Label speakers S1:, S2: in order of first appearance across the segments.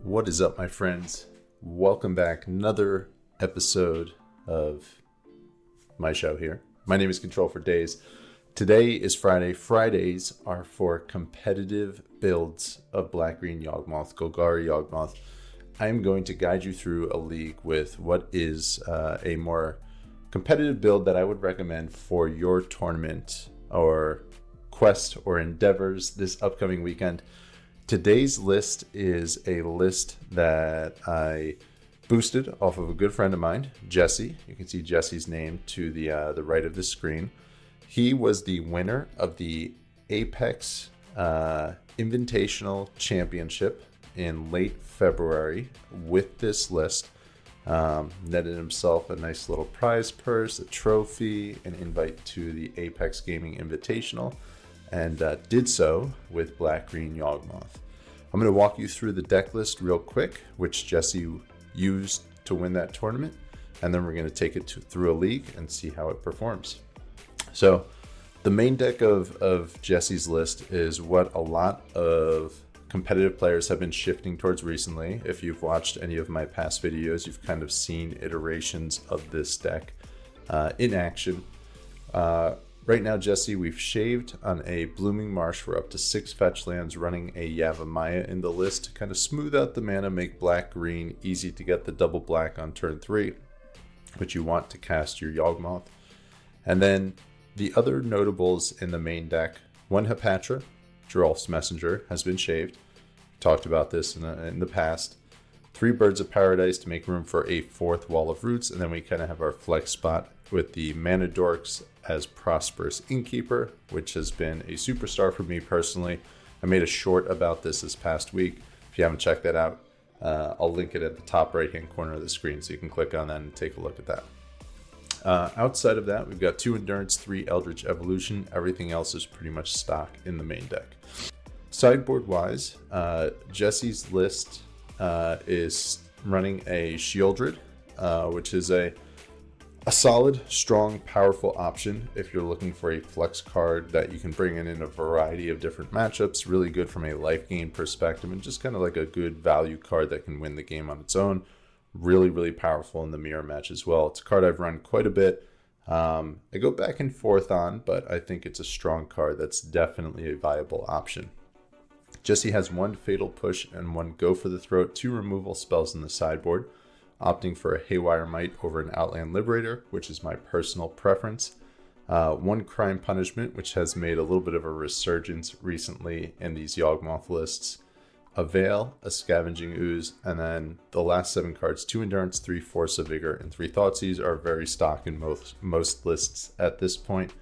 S1: What is up, my friends? Welcome back. Another episode of my show here. My name is Control for Days. Today is Friday. Fridays are for competitive builds of Black-Green Yawgmoth, Golgari Yawgmoth. I'm going to guide you through a league with what is a more competitive build that I would recommend for your tournament or quest or endeavors this upcoming weekend. Today's list is a list that I boosted off of a good friend of mine, Jesse. You can see Jesse's name to the right of the screen. He was the winner of the APEX Invitational Championship in late February with this list. Netted himself a nice little prize purse, a trophy, an invite to the APEX Gaming Invitational, and did so with Black-Green Yawgmoth. I'm going to walk you through the deck list real quick, which Jesse used to win that tournament, and then we're going to take it through a league and see how it performs. So the main deck of Jesse's list is what a lot of competitive players have been shifting towards recently. If you've watched any of my past videos, you've kind of seen iterations of this deck in action. Right now, Jesse, we've shaved on a Blooming Marsh for up to 6 fetch lands, running a Yavimaya in the list to kind of smooth out the mana, make black-green easy to get the double black on turn 3, but you want to cast your Yawgmoth. And then the other notables in the main deck, one Hepatra, Giralf's Messenger, has been shaved. Talked about this in the past. 3 Birds of Paradise to make room for a 4th Wall of Roots, and then we kind of have our flex spot with the Mana Dorks as Prosperous Innkeeper, which has been a superstar for me personally. I made a short about this past week. If you haven't checked that out, I'll link it at the top right hand corner of the screen, so you can click on that and take a look at that. Outside of that, we've got 2 Endurance, 3 Eldritch Evolution. Everything else is pretty much stock in the main deck. Sideboard wise, Jesse's list is running a Shieldred, which is a solid, strong, powerful option if you're looking for a flex card that you can bring in a variety of different matchups. Really good from a life gain perspective, and just kind of like a good value card that can win the game on its own. Really, really powerful in the mirror match as well. It's a card I've run quite a bit. I go back and forth on, but I think it's a strong card that's definitely a viable option. Jesse has 1 Fatal Push and 1 Go for the Throat, 2 removal spells in the sideboard, opting for a Haywire Might over an Outland Liberator, which is my personal preference. 1 Crime Punishment, which has made a little bit of a resurgence recently in these Yawgmoth lists. A Veil, a Scavenging Ooze, and then the last 7 cards, 2 Endurance, 3 Force of Vigor, and 3 Thoughtseize are very stock in most lists at this point.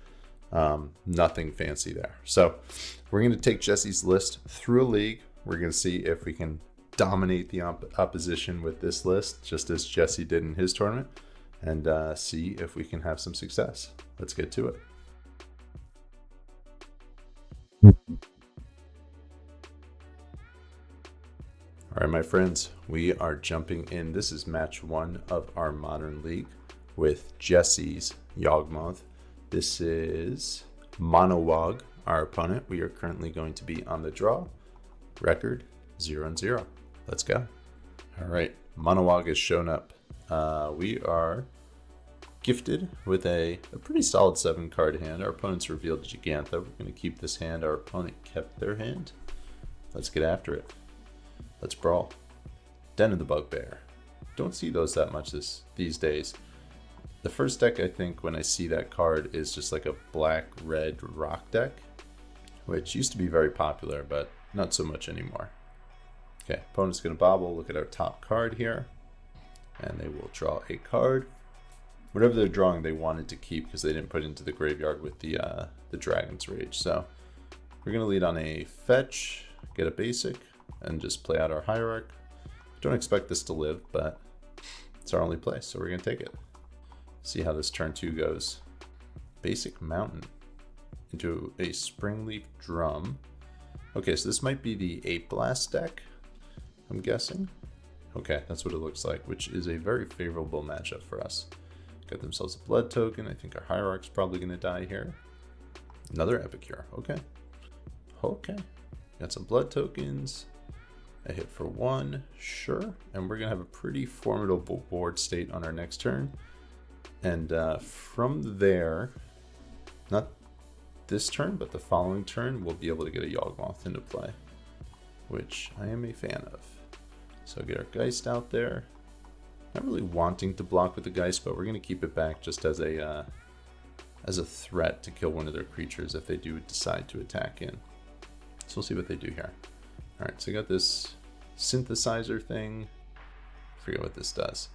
S1: Nothing fancy there. So we're going to take Jesse's list through a league. We're going to see if we can dominate the opposition with this list, just as Jesse did in his tournament, and see if we can have some success. Let's get to it. All right, my friends, we are jumping in. This is match 1 of our Modern League with Jesse's Yawgmoth. This is Monowog, our opponent. We are currently going to be on the draw. Record 0-0. Let's go. All right, Monowog has shown up. We are gifted with a pretty solid 7-card hand. Our opponent's revealed Gigantha. We're going to keep this hand. Our opponent kept their hand. Let's get after it. Let's brawl. Den of the Bugbear. Don't see those that much these days. The first deck, I think, when I see that card is just like a black-red rock deck, which used to be very popular, but not so much anymore. Okay, opponent's going to bobble. Look at our top card here. And they will draw a card. Whatever they're drawing, they wanted to keep because they didn't put it into the graveyard with the Dragon's Rage. So we're going to lead on a fetch, get a basic, and just play out our Hierarch. Don't expect this to live, but it's our only play, so we're going to take it. See how this turn 2 goes. Basic Mountain into a Springleaf Drum. Okay, so this might be the 8 Blast deck, I'm guessing. Okay, that's what it looks like, which is a very favorable matchup for us. Got themselves a blood token. I think our Hierarch's probably going to die here. Another Epicure. Okay. Okay. Got some blood tokens. A hit for 1, sure. And we're gonna have a pretty formidable board state on our next turn. And from there, not this turn, but the following turn, we'll be able to get a Yawgmoth into play, which I am a fan of. So get our Geist out there. Not really wanting to block with the Geist, but we're gonna keep it back just as a threat to kill one of their creatures if they do decide to attack in. So we'll see what they do here. All right, so I got this synthesizer thing. Forget what this does.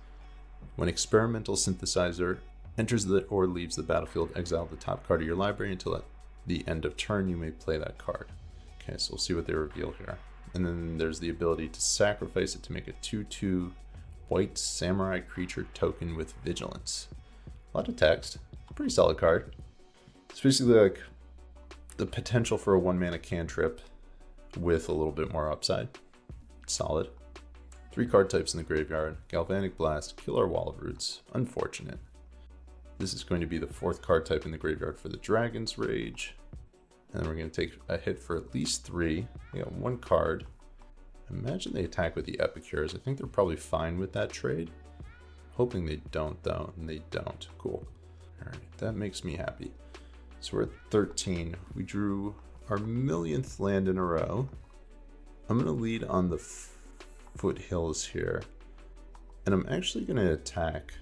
S1: When experimental synthesizer enters or leaves the battlefield, exile the top card of your library until at the end of turn you may play that card. Okay, so we'll see what they reveal here. And then there's the ability to sacrifice it to make a 2/2 white samurai creature token with vigilance. A lot of text. Pretty solid card. It's basically like the potential for a 1-mana cantrip with a little bit more upside. Solid. 3 card types in the graveyard. Galvanic Blast, Killer Wall of Roots. Unfortunate. This is going to be the 4th card type in the graveyard for the Dragon's Rage. And then we're going to take a hit for at least 3. We got 1 card. Imagine they attack with the Epicures. I think they're probably fine with that trade. Hoping they don't though, and they don't. Cool. Alright, that makes me happy. So we're at 13. We drew our 1,000,000th land in a row. I'm going to lead on the foothills here. And I'm actually going to attack.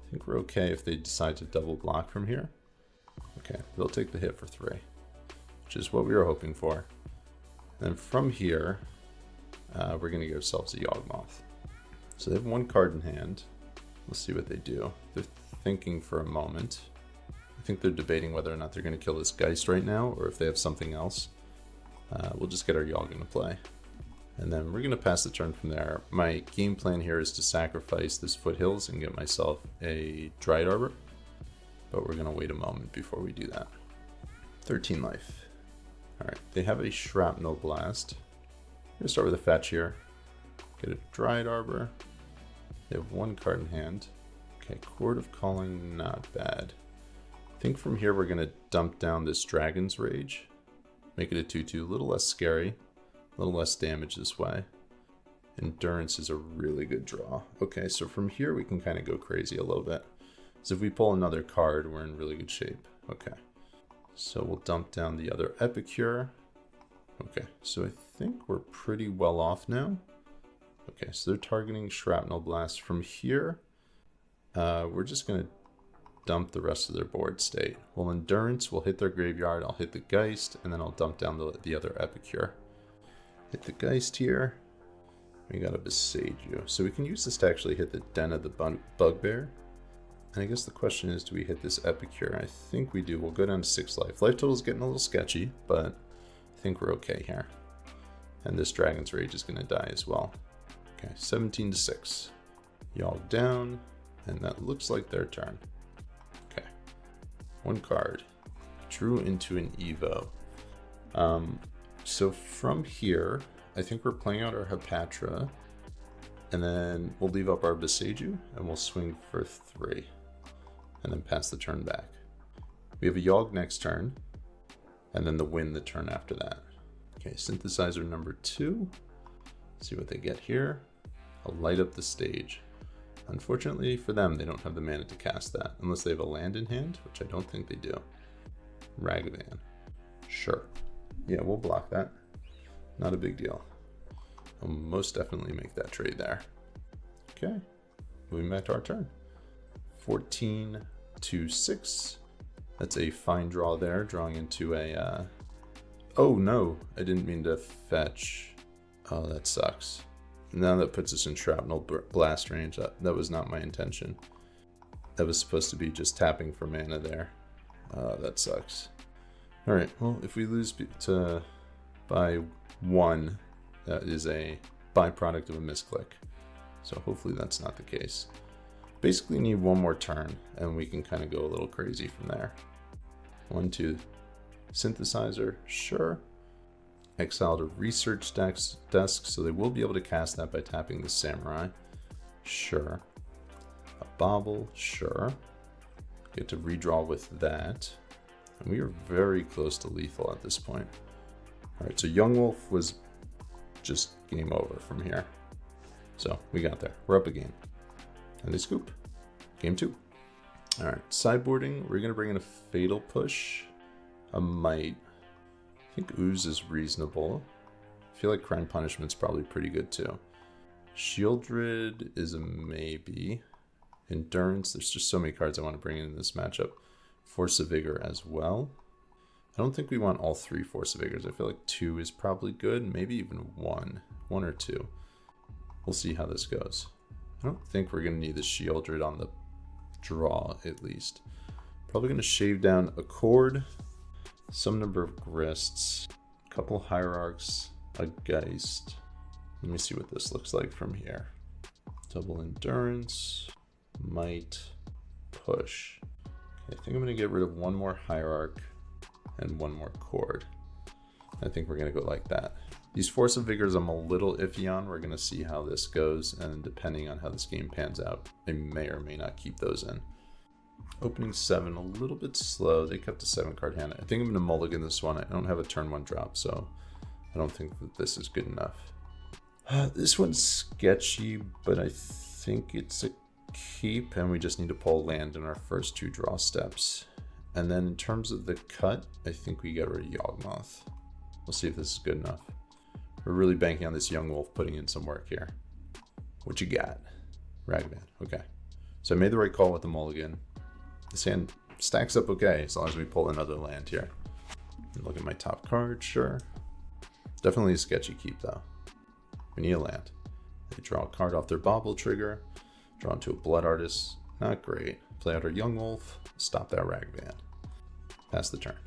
S1: I think we're okay if they decide to double block from here. Okay, they'll take the hit for 3, which is what we were hoping for. And from here, we're going to give ourselves a Yawgmoth. So they have 1 card in hand. Let's see what they do. They're thinking for a moment. I think they're debating whether or not they're going to kill this Geist right now, or if they have something else. We'll just get our Yawg into play. And then we're going to pass the turn from there. My game plan here is to sacrifice this foothills and get myself a Dried Arbor. But we're going to wait a moment before we do that. 13 life. Alright, they have a Shrapnel Blast. I'm going to start with a fetch here. Get a Dried Arbor. They have 1 card in hand. Okay, Chord of Calling, not bad. I think from here we're going to dump down this Dragon's Rage. Make it a 2/2, a little less scary. A little less damage this way. Endurance is a really good draw. Okay, so from here we can kind of go crazy a little bit. So if we pull another card, we're in really good shape. Okay, so we'll dump down the other Epicure. Okay, so I think we're pretty well off now. Okay, so they're targeting Shrapnel Blast. From here, we're just going to dump the rest of their board state. Well, Endurance will hit their graveyard. I'll hit the Geist, and then I'll dump down the other Epicure. Hit the Geist here. We got a Besage. So we can use this to actually hit the Den of the Bugbear. And I guess the question is, do we hit this Epicure? I think we do. We'll go down to 6 life. Life total is getting a little sketchy, but I think we're okay here. And this Dragon's Rage is going to die as well. Okay, 17-6. Yawg down, and that looks like their turn. Okay, 1 card. Drew into an Evo. So from here, I think we're playing out our Hapatra, and then we'll leave up our Besaju, and we'll swing for 3, and then pass the turn back. We have a Yawg next turn, and then the Wind the turn after that. Okay, Synthesizer number 2. Let's see what they get here. I'll light up the stage. Unfortunately for them, they don't have the mana to cast that, unless they have a land in hand, which I don't think they do. Ragavan. Sure. Yeah, we'll block that. Not a big deal. I'll most definitely make that trade there. Okay, moving back to our turn. 14-6. That's a fine draw there, drawing into a... Oh no, I didn't mean to fetch. Oh, that sucks. Now that puts us in Shrapnel Blast range. That was not my intention. That was supposed to be just tapping for mana there. That sucks. Alright, well, if we lose by 1, that is a byproduct of a misclick. So hopefully that's not the case. Basically need 1 more turn, and we can kind of go a little crazy from there. 1, 2. Synthesizer, sure. Exile to Research Desk, so they will be able to cast that by tapping the Samurai. Sure. A Bobble, sure. Get to redraw with that. And we are very close to lethal at this point. Alright, so Yawgmoth was just game over from here. So we got there. We're up a game. And they scoop. Game 2. All right, sideboarding. We're going to bring in a Fatal Push. A Might. I think Ooze is reasonable. I feel like Crime Punishment's probably pretty good too. Shieldred is a maybe. Endurance. There's just so many cards I want to bring in this matchup. Force of Vigor as well. I don't think we want all 3 Force of Vigors. I feel like 2 is probably good. Maybe even 1. 1 or 2. We'll see how this goes. I don't think we're going to need the Shieldred on the draw, at least. Probably going to shave down a Chord, some number of Grists, a couple Hierarchs, a Geist. Let me see what this looks like from here. Double Endurance, Might, Push. Okay, I think I'm going to get rid of 1 more Hierarch and 1 more Chord. I think we're going to go like that. These Force of Vigors I'm a little iffy on. We're going to see how this goes, and depending on how this game pans out, I may or may not keep those in. Opening 7, a little bit slow. They kept a 7-card hand. I think I'm going to mulligan this one. I don't have a turn 1 drop, so I don't think that this is good enough. This one's sketchy, but I think it's a keep, and we just need to pull land in our first 2 draw steps. And then in terms of the cut, I think we get rid of Yawgmoth. We'll see if this is good enough. We're really banking on this Yawgmoth putting in some work here. What you got? Ragavan. Okay. So I made the right call with the mulligan. This hand stacks up okay as long as we pull another land here. Look at my top card, sure. Definitely a sketchy keep though. We need a land. They draw a card off their Bobble trigger. Draw into a Blood Artist. Not great. Play out our Yawgmoth. Stop that Ragavan. Pass the turn.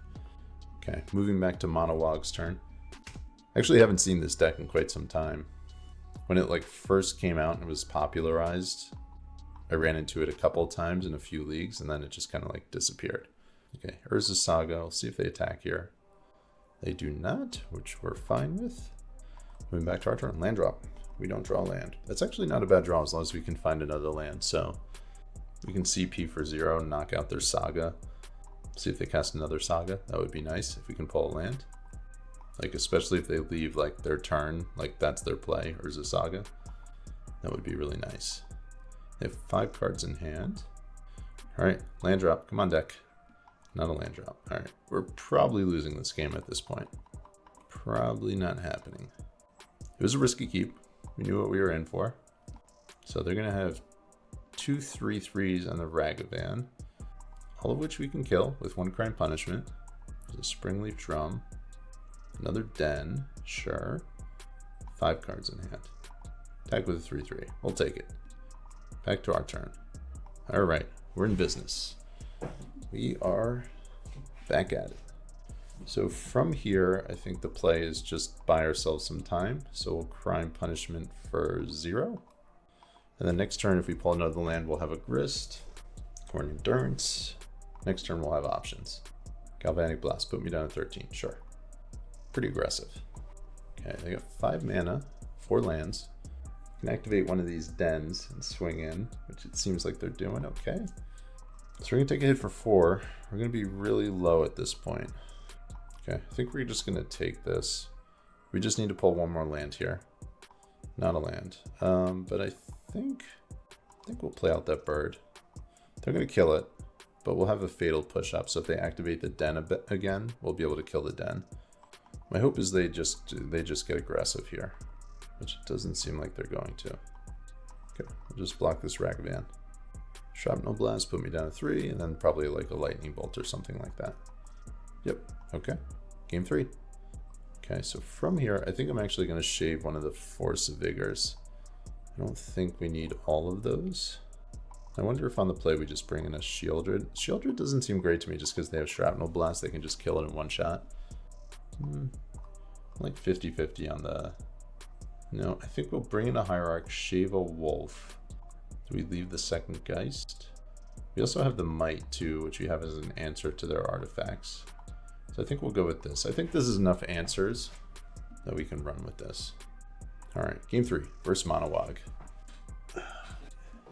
S1: Okay, moving back to Monowog's turn. I actually haven't seen this deck in quite some time. When it like first came out and was popularized, I ran into it a couple of times in a few leagues, and then it just kind of like disappeared. Okay, Urza Saga. We'll see if they attack here. They do not, which we're fine with. Moving back to our turn. Land drop. We don't draw land. That's actually not a bad draw as long as we can find another land. So we can CP for 0 and knock out their Saga. See if they cast another Saga. That would be nice if we can pull a land. Like, especially if they leave like their turn, like that's their play, or Saga. That would be really nice. They have 5 cards in hand. All right, land drop. Come on, deck. Not a land drop. All right, we're probably losing this game at this point. Probably not happening. It was a risky keep. We knew what we were in for. So they're gonna have 2 3/3s and the Ragavan, all of which we can kill with 1 Crime Punishment. There's a Springleaf Drum. Another Den, sure. 5 cards in hand. Attack with a 3/3. We'll take it. Back to our turn. All right, we're in business. We are back at it. So from here, I think the play is just buy ourselves some time. So we'll Crime Punishment for 0. And then next turn, if we pull another land, we'll have a Grist or an Endurance. Next turn, we'll have options. Galvanic Blast, put me down at 13, sure. Pretty aggressive. Okay, they got 5 mana, 4 lands. Can activate one of these dens and swing in, which it seems like they're doing. Okay. So we're gonna take a hit for 4. We're gonna be really low at this point. Okay, I think we're just gonna take this. We just need to pull 1 more land here. Not a land. But I think we'll play out that bird. They're gonna kill it, but we'll have a Fatal Push up. So if they activate the den a bit again, we'll be able to kill the den. My hope is they just get aggressive here, which it doesn't seem like they're going to. Okay, we'll just block this Ragavan. Shrapnel Blast, put me down to 3, and then probably like a Lightning Bolt or something like that. Yep, okay, game 3. Okay, so from here, I think I'm actually gonna shave one of the Force of Vigors. I don't think we need all of those. I wonder if on the play we just bring in a Shieldred. Shieldred doesn't seem great to me just because they have Shrapnel Blast, they can just kill it in 1 shot. Like 50-50 on the... No, I think we'll bring in a Hierarch, shave a Wolf. Do we leave the second Geist? We also have the Might too, which we have as an answer to their artifacts. So I think we'll go with this. I think this is enough answers that we can run with this. All right, game 3 versus Monowog.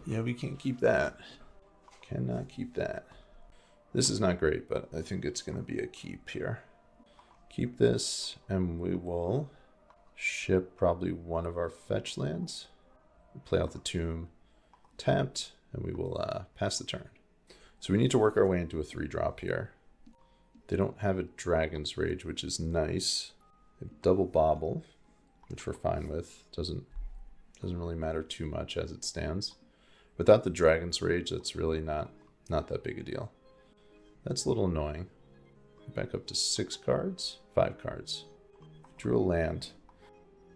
S1: Yeah, we can't keep that. Cannot keep that. This is not great, but I think it's gonna be a keep here. Keep this, and we will ship probably one of our fetch lands. Play out the tomb tapped, and we will pass the turn. So we need to work our way into a 3-drop here. They don't have a Dragon's Rage, which is nice. They have double Bobble, which we're fine with. Doesn't really matter too much as it stands. Without the Dragon's Rage, that's really not that big a deal. That's a little annoying. Back up to 6 cards, 5 cards. Drew a land.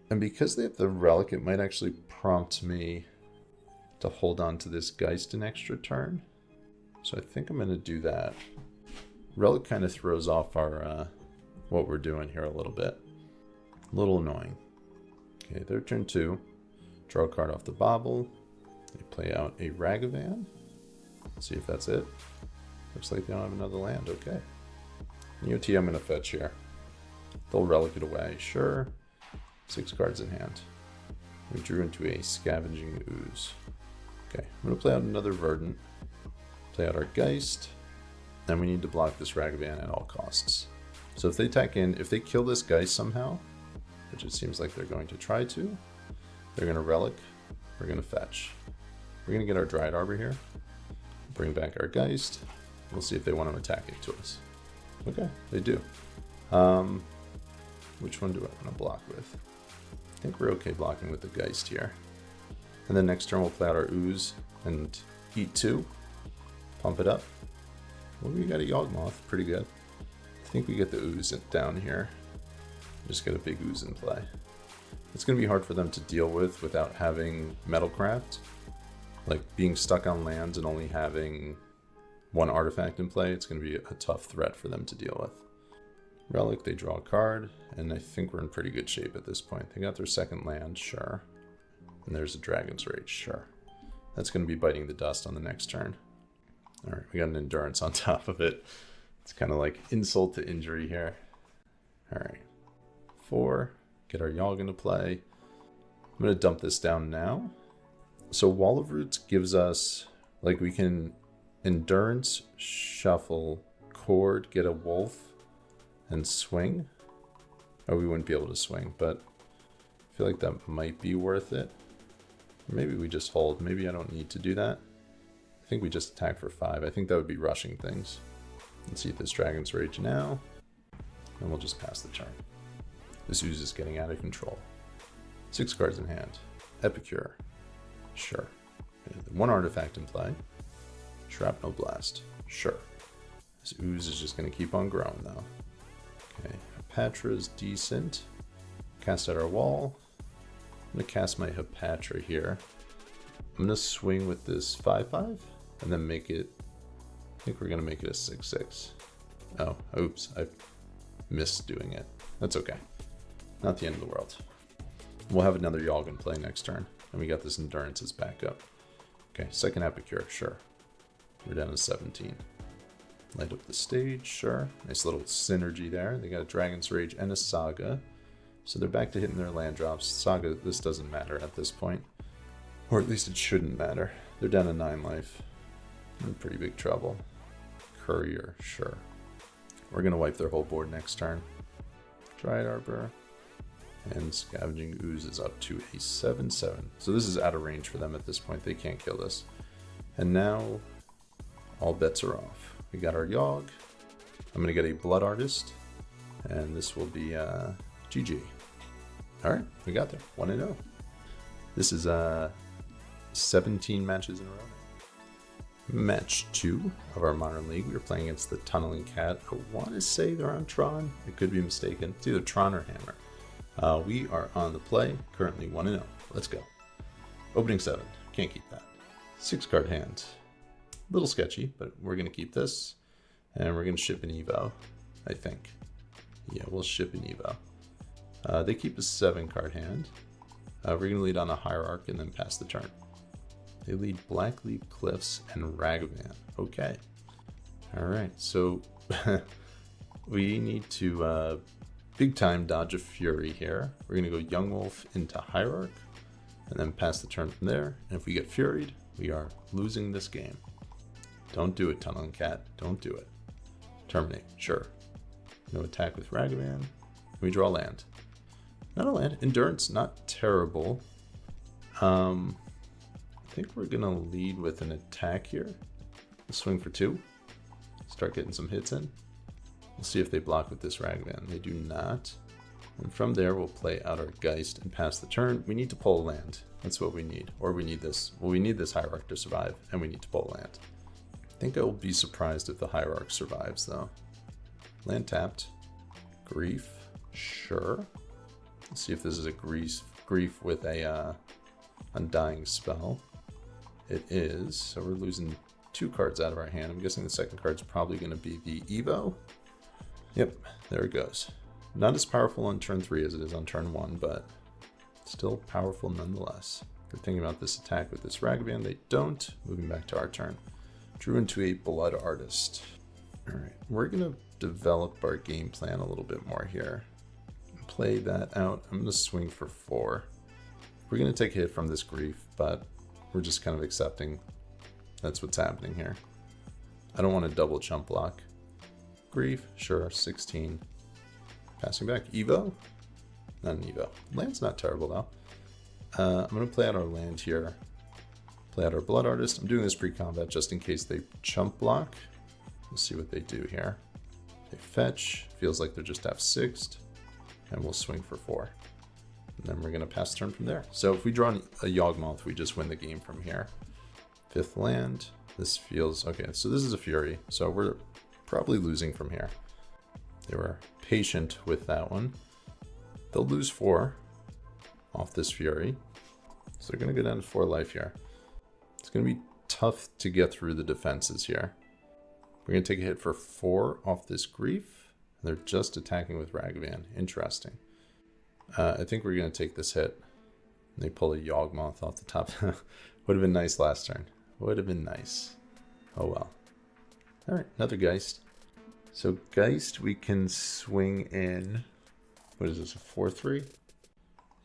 S1: And because they have the Relic, it might actually prompt me to hold on to this Geist an extra turn. So I think I'm going to do that. Relic kind of throws off our what we're doing here a little bit. A little annoying. Okay, their turn 2. Draw a card off the Bobble. They play out a Ragavan. Let's see if that's it. Looks like they don't have another land. Okay. EOT I'm going to fetch here. They'll Relic it away. Sure. 6 cards in hand. We drew into a Scavenging Ooze. Okay, I'm going to play out another Verdant. Play out our Geist. And we need to block this Ragavan at all costs. So if they attack in, if they kill this Geist somehow, which it seems like they're going to try to, they're going to Relic. We're going to fetch. We're going to get our Dryad Arbor here. Bring back our Geist. We'll see if they want to attack it to us. Okay, they do. Which one do I want to block with? I think we're okay blocking with the Geist here. And then next turn we'll play out our Ooze and eat 2. Pump it up. Well, we got a Yawgmoth, pretty good. I think we get the Ooze down here. Just get a big Ooze in play. It's going to be hard for them to deal with without having Metalcraft. Like being stuck on lands and only having 1 artifact in play, it's going to be a tough threat for them to deal with. Relic, they draw a card, and I think we're in pretty good shape at this point. They got their second land, sure. And there's a Dragon's Rage, sure. That's going to be biting the dust on the next turn. Alright, we got an Endurance on top of it. It's kind of like insult to injury here. Alright. 4, get our Yawg into play. I'm going to dump this down now. So Wall of Roots gives us, like, we can Endurance, shuffle, Cord, get a Wolf, and swing. Oh, we wouldn't be able to swing, but I feel like that might be worth it. Maybe we just hold. Maybe I don't need to do that. I think we just attack for 5. I think that would be rushing things. Let's see if this Dragon's Rage now. And we'll just pass the turn. This Ooze is getting out of control. 6 cards in hand. Epicure. Sure. Okay, 1 artifact in play. Shrapnel Blast. Sure. This Ooze is just going to keep on growing though. Okay, Hapatra's decent. Cast out our wall. I'm going to cast my Hapatra here. I'm going to swing with this 5/5 and then make it, I think we're going to make it a 6/6. Oh, oops, I missed doing it. That's okay. Not the end of the world. We'll have another Yawg in play next turn, and we got this Endurance as backup. Okay, second Epicure, sure. We're down to 17. Light up the stage, sure. Nice little synergy there. They got a Dragon's Rage and a Saga. So they're back to hitting their land drops. Saga, this doesn't matter at this point. Or at least it shouldn't matter. They're down to 9 life. In pretty big trouble. Courier, sure. We're going to wipe their whole board next turn. Dryad Arbor. And Scavenging Ooze is up to a 7/7. So this is out of range for them at this point. They can't kill this. And now all bets are off. We got our Yawg. I'm going to get a Blood Artist. And this will be GG. Alright, we got there. 1-0. This is 17 matches in a row. Match 2 of our Modern League. We were playing against the TheTunnelingCat. I want to say they're on Tron. I could be mistaken. It's either Tron or Hammer. We are on the play. Currently 1-0. Let's go. Opening 7. Can't keep that. 6 card hand. A little sketchy, but we're going to keep this. And we're going to ship an Evo, I think. Yeah, we'll ship an Evo. They keep a 7 card hand. We're going to lead on a Hierarch and then pass the turn. They lead Blackleaf Cliffs and Ragavan. Okay. Alright, so we need to big time dodge a Fury here. We're going to go Yawgmoth into Hierarch and then pass the turn from there. And if we get Furied, we are losing this game. Don't do it, TheTunnelingCat. Don't do it. Terminate. Sure. No attack with Ragavan. We draw land. Not a land. Endurance, not terrible. I think we're gonna lead with an attack here. We'll swing for 2. Start getting some hits in. We'll see if they block with this Ragavan. They do not. And from there, we'll play out our Geist and pass the turn. We need to pull a land. That's what we need. Or we need this. Well, we need this Hierarch to survive, and we need to pull a land. I think I will be surprised if the Hierarch survives, though. Land tapped. Grief. Sure. Let's see if this is a grief with a Undying spell. It is. So we're losing 2 cards out of our hand. I'm guessing the second card's probably going to be the Evo. Yep, there it goes. Not as powerful on turn 3 as it is on turn 1, but still powerful nonetheless. They're thinking about this attack with this Ragavan. They don't. Moving back to our turn. Drew into a Blood Artist. Alright, we're going to develop our game plan a little bit more here. Play that out. I'm going to swing for 4. We're going to take a hit from this grief, but we're just kind of accepting that's what's happening here. I don't want to double chump block. Grief, sure, 16. Passing back. Evo? Not an Evo. Land's not terrible though. I'm going to play out our land here. Play out our Blood Artist. I'm doing this pre-combat just in case they chump block. We'll see what they do here. They fetch. Feels like they're just F6'd. And we'll swing for 4. And then we're going to pass turn from there. So if we draw a Yawgmoth, we just win the game from here. 5th land. This feels... Okay, so this is a Fury. So we're probably losing from here. They were patient with that one. They'll lose 4 off this Fury. So they're going to go down to 4 life here. It's going to be tough to get through the defenses here. We're going to take a hit for 4 off this Grief. They're just attacking with Ragavan. Interesting. I think we're going to take this hit. They pull a Yawgmoth off the top. Would have been nice last turn. Would have been nice. Oh well. Alright, another Geist. So Geist, we can swing in... What is this, a 4-3?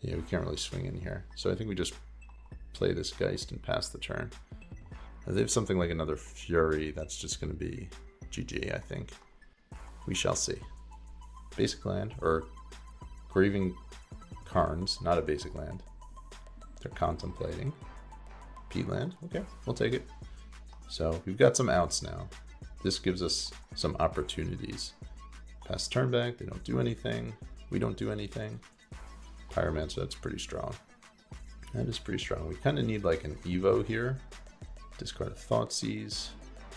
S1: Yeah, we can't really swing in here. So I think we just play this Geist and pass the turn. If they have something like another Fury, that's just going to be GG, I think. We shall see. Basic land, or Grieving Karns, not a basic land. They're contemplating. Peatland, okay, we'll take it. So we've got some outs now. This gives us some opportunities. Pass turn back, they don't do anything. We don't do anything. Pyromancer, that's pretty strong. That is pretty strong. We kind of need like an Evo here. Discard a Thoughtseize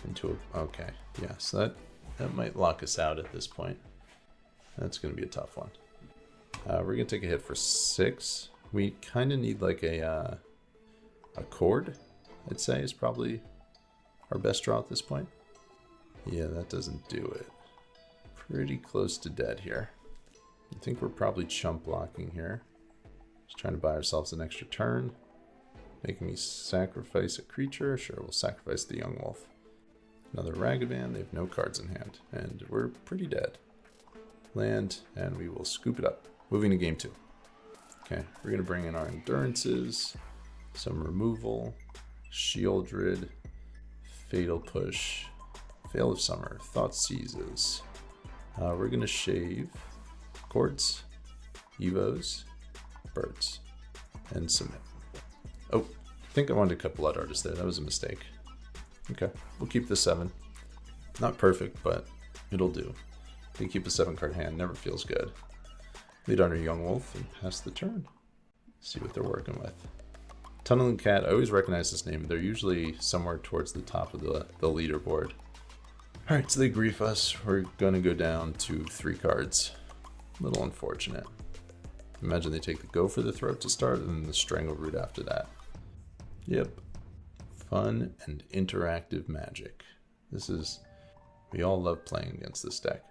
S1: into a... Okay, yeah, so that might lock us out at this point. That's going to be a tough one. We're going to take a hit for 6. We kind of need like a Chord, I'd say, is probably our best draw at this point. Yeah, that doesn't do it. Pretty close to dead here. I think we're probably chump blocking here. Just trying to buy ourselves an extra turn. Making me sacrifice a creature. Sure, we'll sacrifice the Yawgmoth. Another Ragavan. They have no cards in hand. And we're pretty dead. Land, and we will scoop it up. Moving to game 2. Okay, we're going to bring in our Endurances. Some removal. Shieldred. Fatal Push. Veil of Summer. Thoughtseizes. We're going to shave Chords, Evos, Birds, and Submit. Oh, I think I wanted to cut Blood Artist there. That was a mistake. Okay, we'll keep the 7. Not perfect, but it'll do. We keep a 7-card hand. Never feels good. Lead on our Yawgmoth and pass the turn. See what they're working with. TheTunnelingCat, I always recognize this name. They're usually somewhere towards the top of the leaderboard. Alright, so they grief us. We're going to go down to 3 cards. A little unfortunate. Imagine they take the Go for the Throat to start and then the Strangleroot after that. Yep. Fun and interactive Magic. This is... We all love playing against this deck.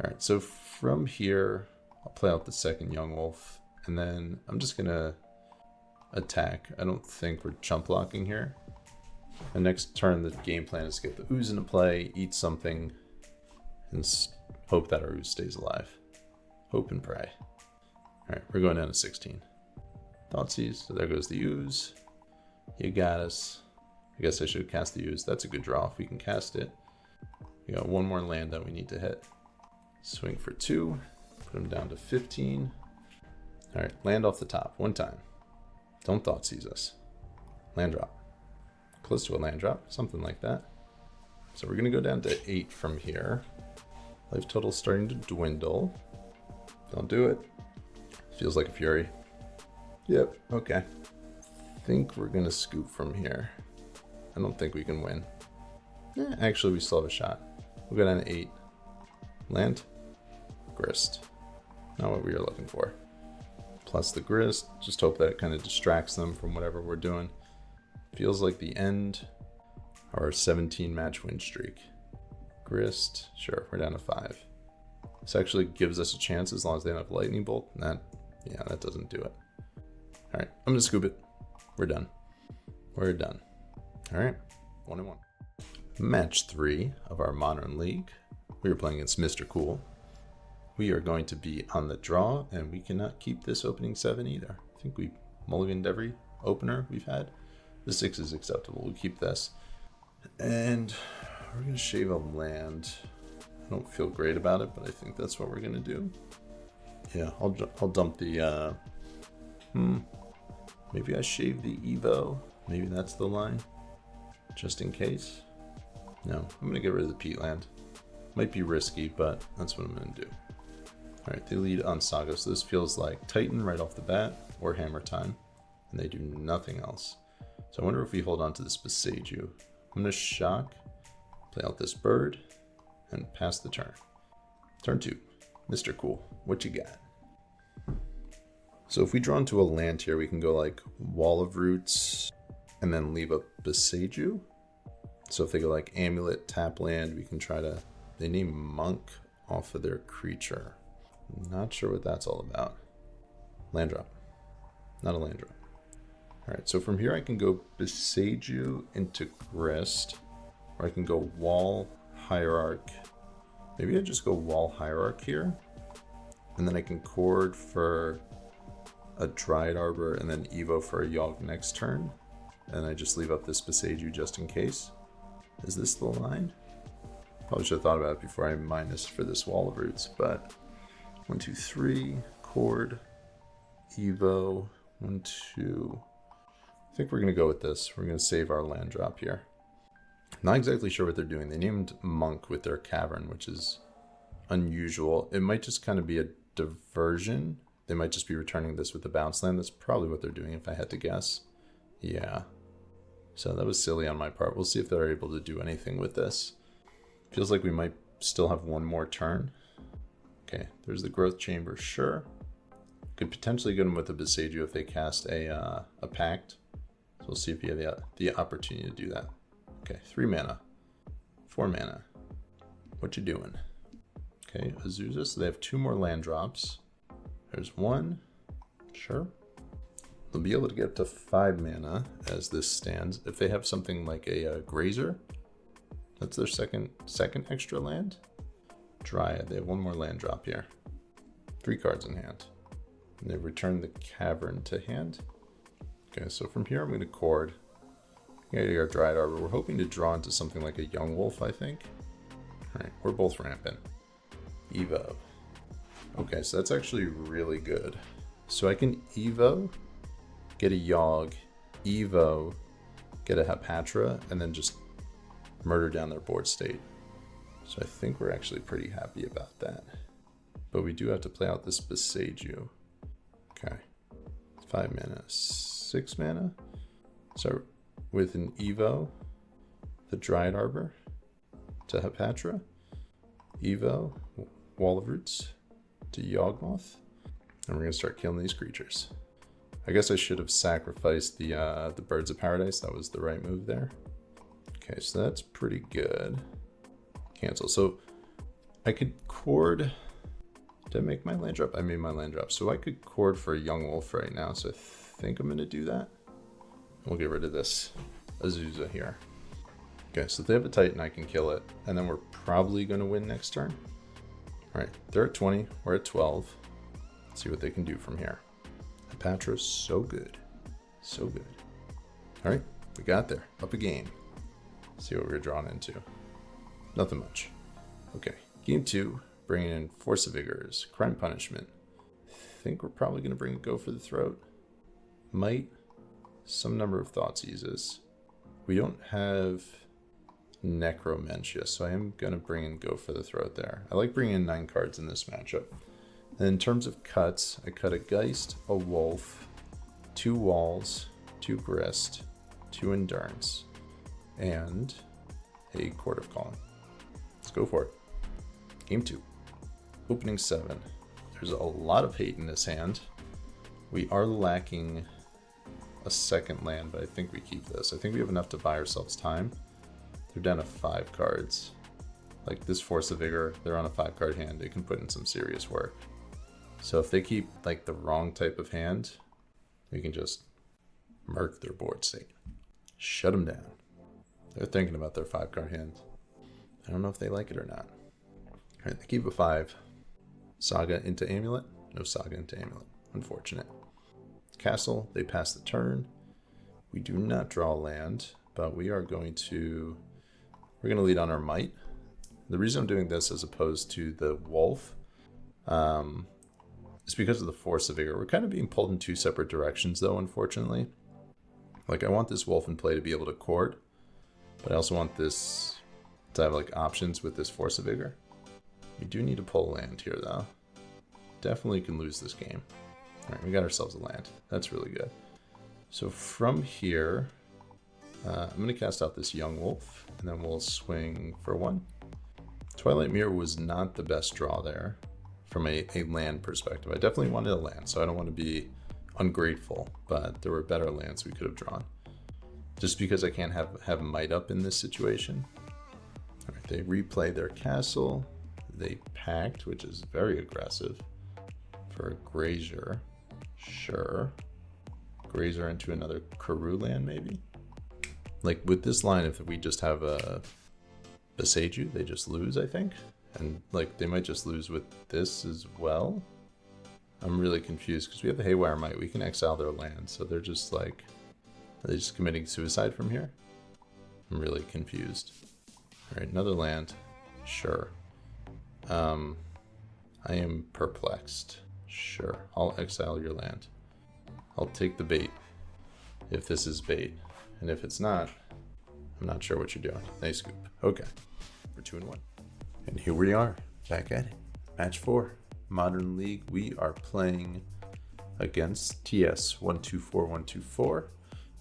S1: Alright, so from here, I'll play out the second Yawgmoth, and then I'm just going to attack. I don't think we're chump blocking here. The next turn, the game plan is to get the Ooze into play, eat something, and hope that our Ooze stays alive. Hope and pray. Alright, we're going down to 16. Thoughtseize, so there goes the Ooze. You got us. I guess I should have cast the Ooze. That's a good draw if we can cast it. We got one more land that we need to hit. Swing for 2. Put him down to 15. All right, land off the top one time. Don't Thoughtseize us. Land drop. Close to a land drop, something like that. So we're gonna go down to 8 from here. Life total starting to dwindle. Don't do it. Feels like a fury. Yep, okay. Think we're gonna scoop from here. I don't think we can win. Actually, we still have a shot. We'll go down to 8. Land. Grist. Not what we were looking for. Plus the grist. Just hope that it kind of distracts them from whatever we're doing. Feels like the end of our 17 match win streak. Grist. Sure, we're down to 5. This actually gives us a chance as long as they don't have lightning bolt. Yeah, that doesn't do it. All right, I'm gonna scoop it. We're done. We're done. All right, 1-1. Match 3 of our Modern League. We are playing against MisterCool. We are going to be on the draw, and we cannot keep this opening 7 either. I think we mulliganed every opener we've had. The 6 is acceptable. We'll keep this. And we're gonna shave a land. I don't feel great about it, but I think that's what we're gonna do. Yeah, I'll dump the, maybe I shave the Evo. Maybe that's the line, just in case. No, I'm gonna get rid of the peat land. Might be risky, but that's what I'm gonna do. All right, they lead on Saga, so this feels like Titan right off the bat, or Hammertime, and they do nothing else. So I wonder if we hold on to this Beseiju. I'm gonna shock, play out this bird, and pass the turn. Turn 2, MisterCool, what you got? So if we draw into a land here, we can go like Wall of Roots, and then leave a Beseiju. So if they go like Amulet, tap land, we can try to, they name Monk off of their creature. Not sure what that's all about. Land drop, not a land drop. All right, so from here I can go Beseiju into Grist, or I can go Wall, Hierarch. Maybe I just go Wall, Hierarch here, and then I can Chord for a Dryad Arbor and then Evo for a Yawg next turn, and I just leave up this Beseiju just in case. Is this the line? Probably should have thought about it before I minus for this Wall of Roots, but 1, 2, 3, Chord, Evo, 1, 2. I think we're gonna go with this. We're gonna save our land drop here. Not exactly sure what they're doing. They named Monk with their Cavern, which is unusual. It might just kind of be a diversion. They might just be returning this with a bounce land. That's probably what they're doing if I had to guess. Yeah. So that was silly on my part. We'll see if they're able to do anything with this. Feels like we might still have one more turn. Okay, there's the Growth Chamber, sure. Could potentially get them with a Beseiju if they cast a Pact. So we'll see if you have the opportunity to do that. Okay, 3 mana, 4 mana. What you doing? Okay, Azusa, so they have 2 more land drops. There's 1, sure. They'll be able to get up to 5 mana as this stands. If they have something like a Grazer, that's their second extra land. Dryad, they have 1 more land drop here. 3 cards in hand. And they return the Cavern to hand. Okay, so from here I'm going to Chord. Our Dryad Arbor. We're hoping to draw into something like a Yawgmoth, I think. Alright, we're both rampant. Evo. Okay, so that's actually really good. So I can Evo, get a Yawg, Evo, get a Hapatra, and then just murder down their board state. So I think we're actually pretty happy about that. But we do have to play out this Beseiju. Okay. 5 mana, 6 mana. So with an Evo, the Dryad Arbor to Hapatra, Evo, Wall of Roots to Yawgmoth, and we're gonna start killing these creatures. I guess I should have sacrificed the Birds of Paradise. That was the right move there. Okay, so that's pretty good. Cancel. So I could Chord. Did I make my land drop? I made my land drop. So I could Chord for a Yawgmoth right now. So I think I'm gonna do that. We'll get rid of this Azusa here. Okay, so if they have a Titan, I can kill it. And then we're probably gonna win next turn. All right, they're at 20, we're at 12. Let's see what they can do from here. Patra's so good, so good. All right, we got there, up a game. See what we're drawn into. Nothing much. Okay, game 2, bringing in Force of Vigors, Crime Punishment. think we're probably going to bring Go for the Throat. Might. Some number of Thoughtseize. We don't have Necromentia, so I am going to bring in Go for the Throat there. I like bringing in 9 cards in this matchup. And in terms of cuts, I cut a Geist, a Wolf, 2 Walls, 2 Grist, 2 Endurance, and a Court of Calling. Let's go for it. Game 2. Opening 7. There's a lot of hate in this hand. We are lacking a second land, but I think we keep this. I think we have enough to buy ourselves time. They're down to 5 cards. Like this Force of Vigor, they're on a 5-card hand. They can put in some serious work. So if they keep like the wrong type of hand, we can just murk their board state. Shut them down. They're thinking about their 5-card hand. I don't know if they like it or not. All right, they keep a 5. Saga into Amulet. No Saga into Amulet. Unfortunate. Castle, they pass the turn. We do not draw land, but we are going to... We're going to lead on our Might. The reason I'm doing this as opposed to the Wolf is because of the Force of Vigor. We're kind of being pulled in 2 separate directions, though, unfortunately. Like, I want this Wolf in play to be able to court, but I also want this to have, like, options with this Force of Vigor. We do need to pull land here, though. Definitely can lose this game. All right, we got ourselves a land. That's really good. So from here, I'm going to cast out this Yawgmoth, and then we'll swing for 1. Twilight Mirror was not the best draw there from a land perspective. I definitely wanted a land, so I don't want to be ungrateful, but there were better lands we could have drawn. Just because I can't have Might up in this situation. All right, they replay their castle. They packed, which is very aggressive, for a Grazier. Sure. Grazier into another Karoo land, maybe? Like, with this line, if we just have a Beseiju, they just lose, I think. And, like, they might just lose with this as well. I'm really confused, because we have the Haywire Might. We can exile their land, so they're just, like... Are they just committing suicide from here? I'm really confused. Alright, another land. Sure. I am perplexed. Sure, I'll exile your land. I'll take the bait, if this is bait. And if it's not, I'm not sure what you're doing. Nice scoop. Okay, we're 2-1. And here we are, back at it. Match 4, Modern League. We are playing against TS124124.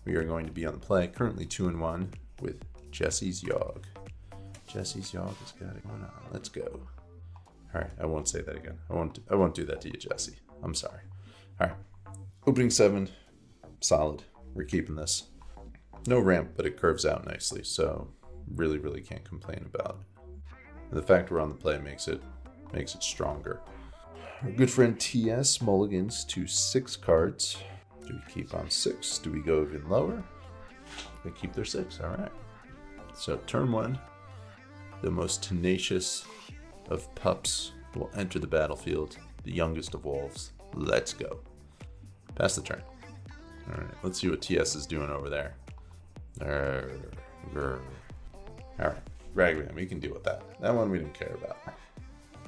S1: We are going to be on the play, currently 2-1 with Jesse's Yawg. Jesse's Yawg has got it going on. Let's go. All right, I won't say that again. I won't do that to you, Jesse. I'm sorry. All right, opening 7, solid. We're keeping this. No ramp, but it curves out nicely, so really, really can't complain about it. And the fact we're on the play makes it stronger. Our good friend TS mulligans to 6 cards. Do we keep on 6? Do we go even lower? They keep their 6. All right. So turn 1, the most tenacious of pups will enter the battlefield, the youngest of wolves. Let's go. Pass the turn. All right, let's see what TS is doing over there. All right, Ragman, we can deal with that. That one we didn't care about.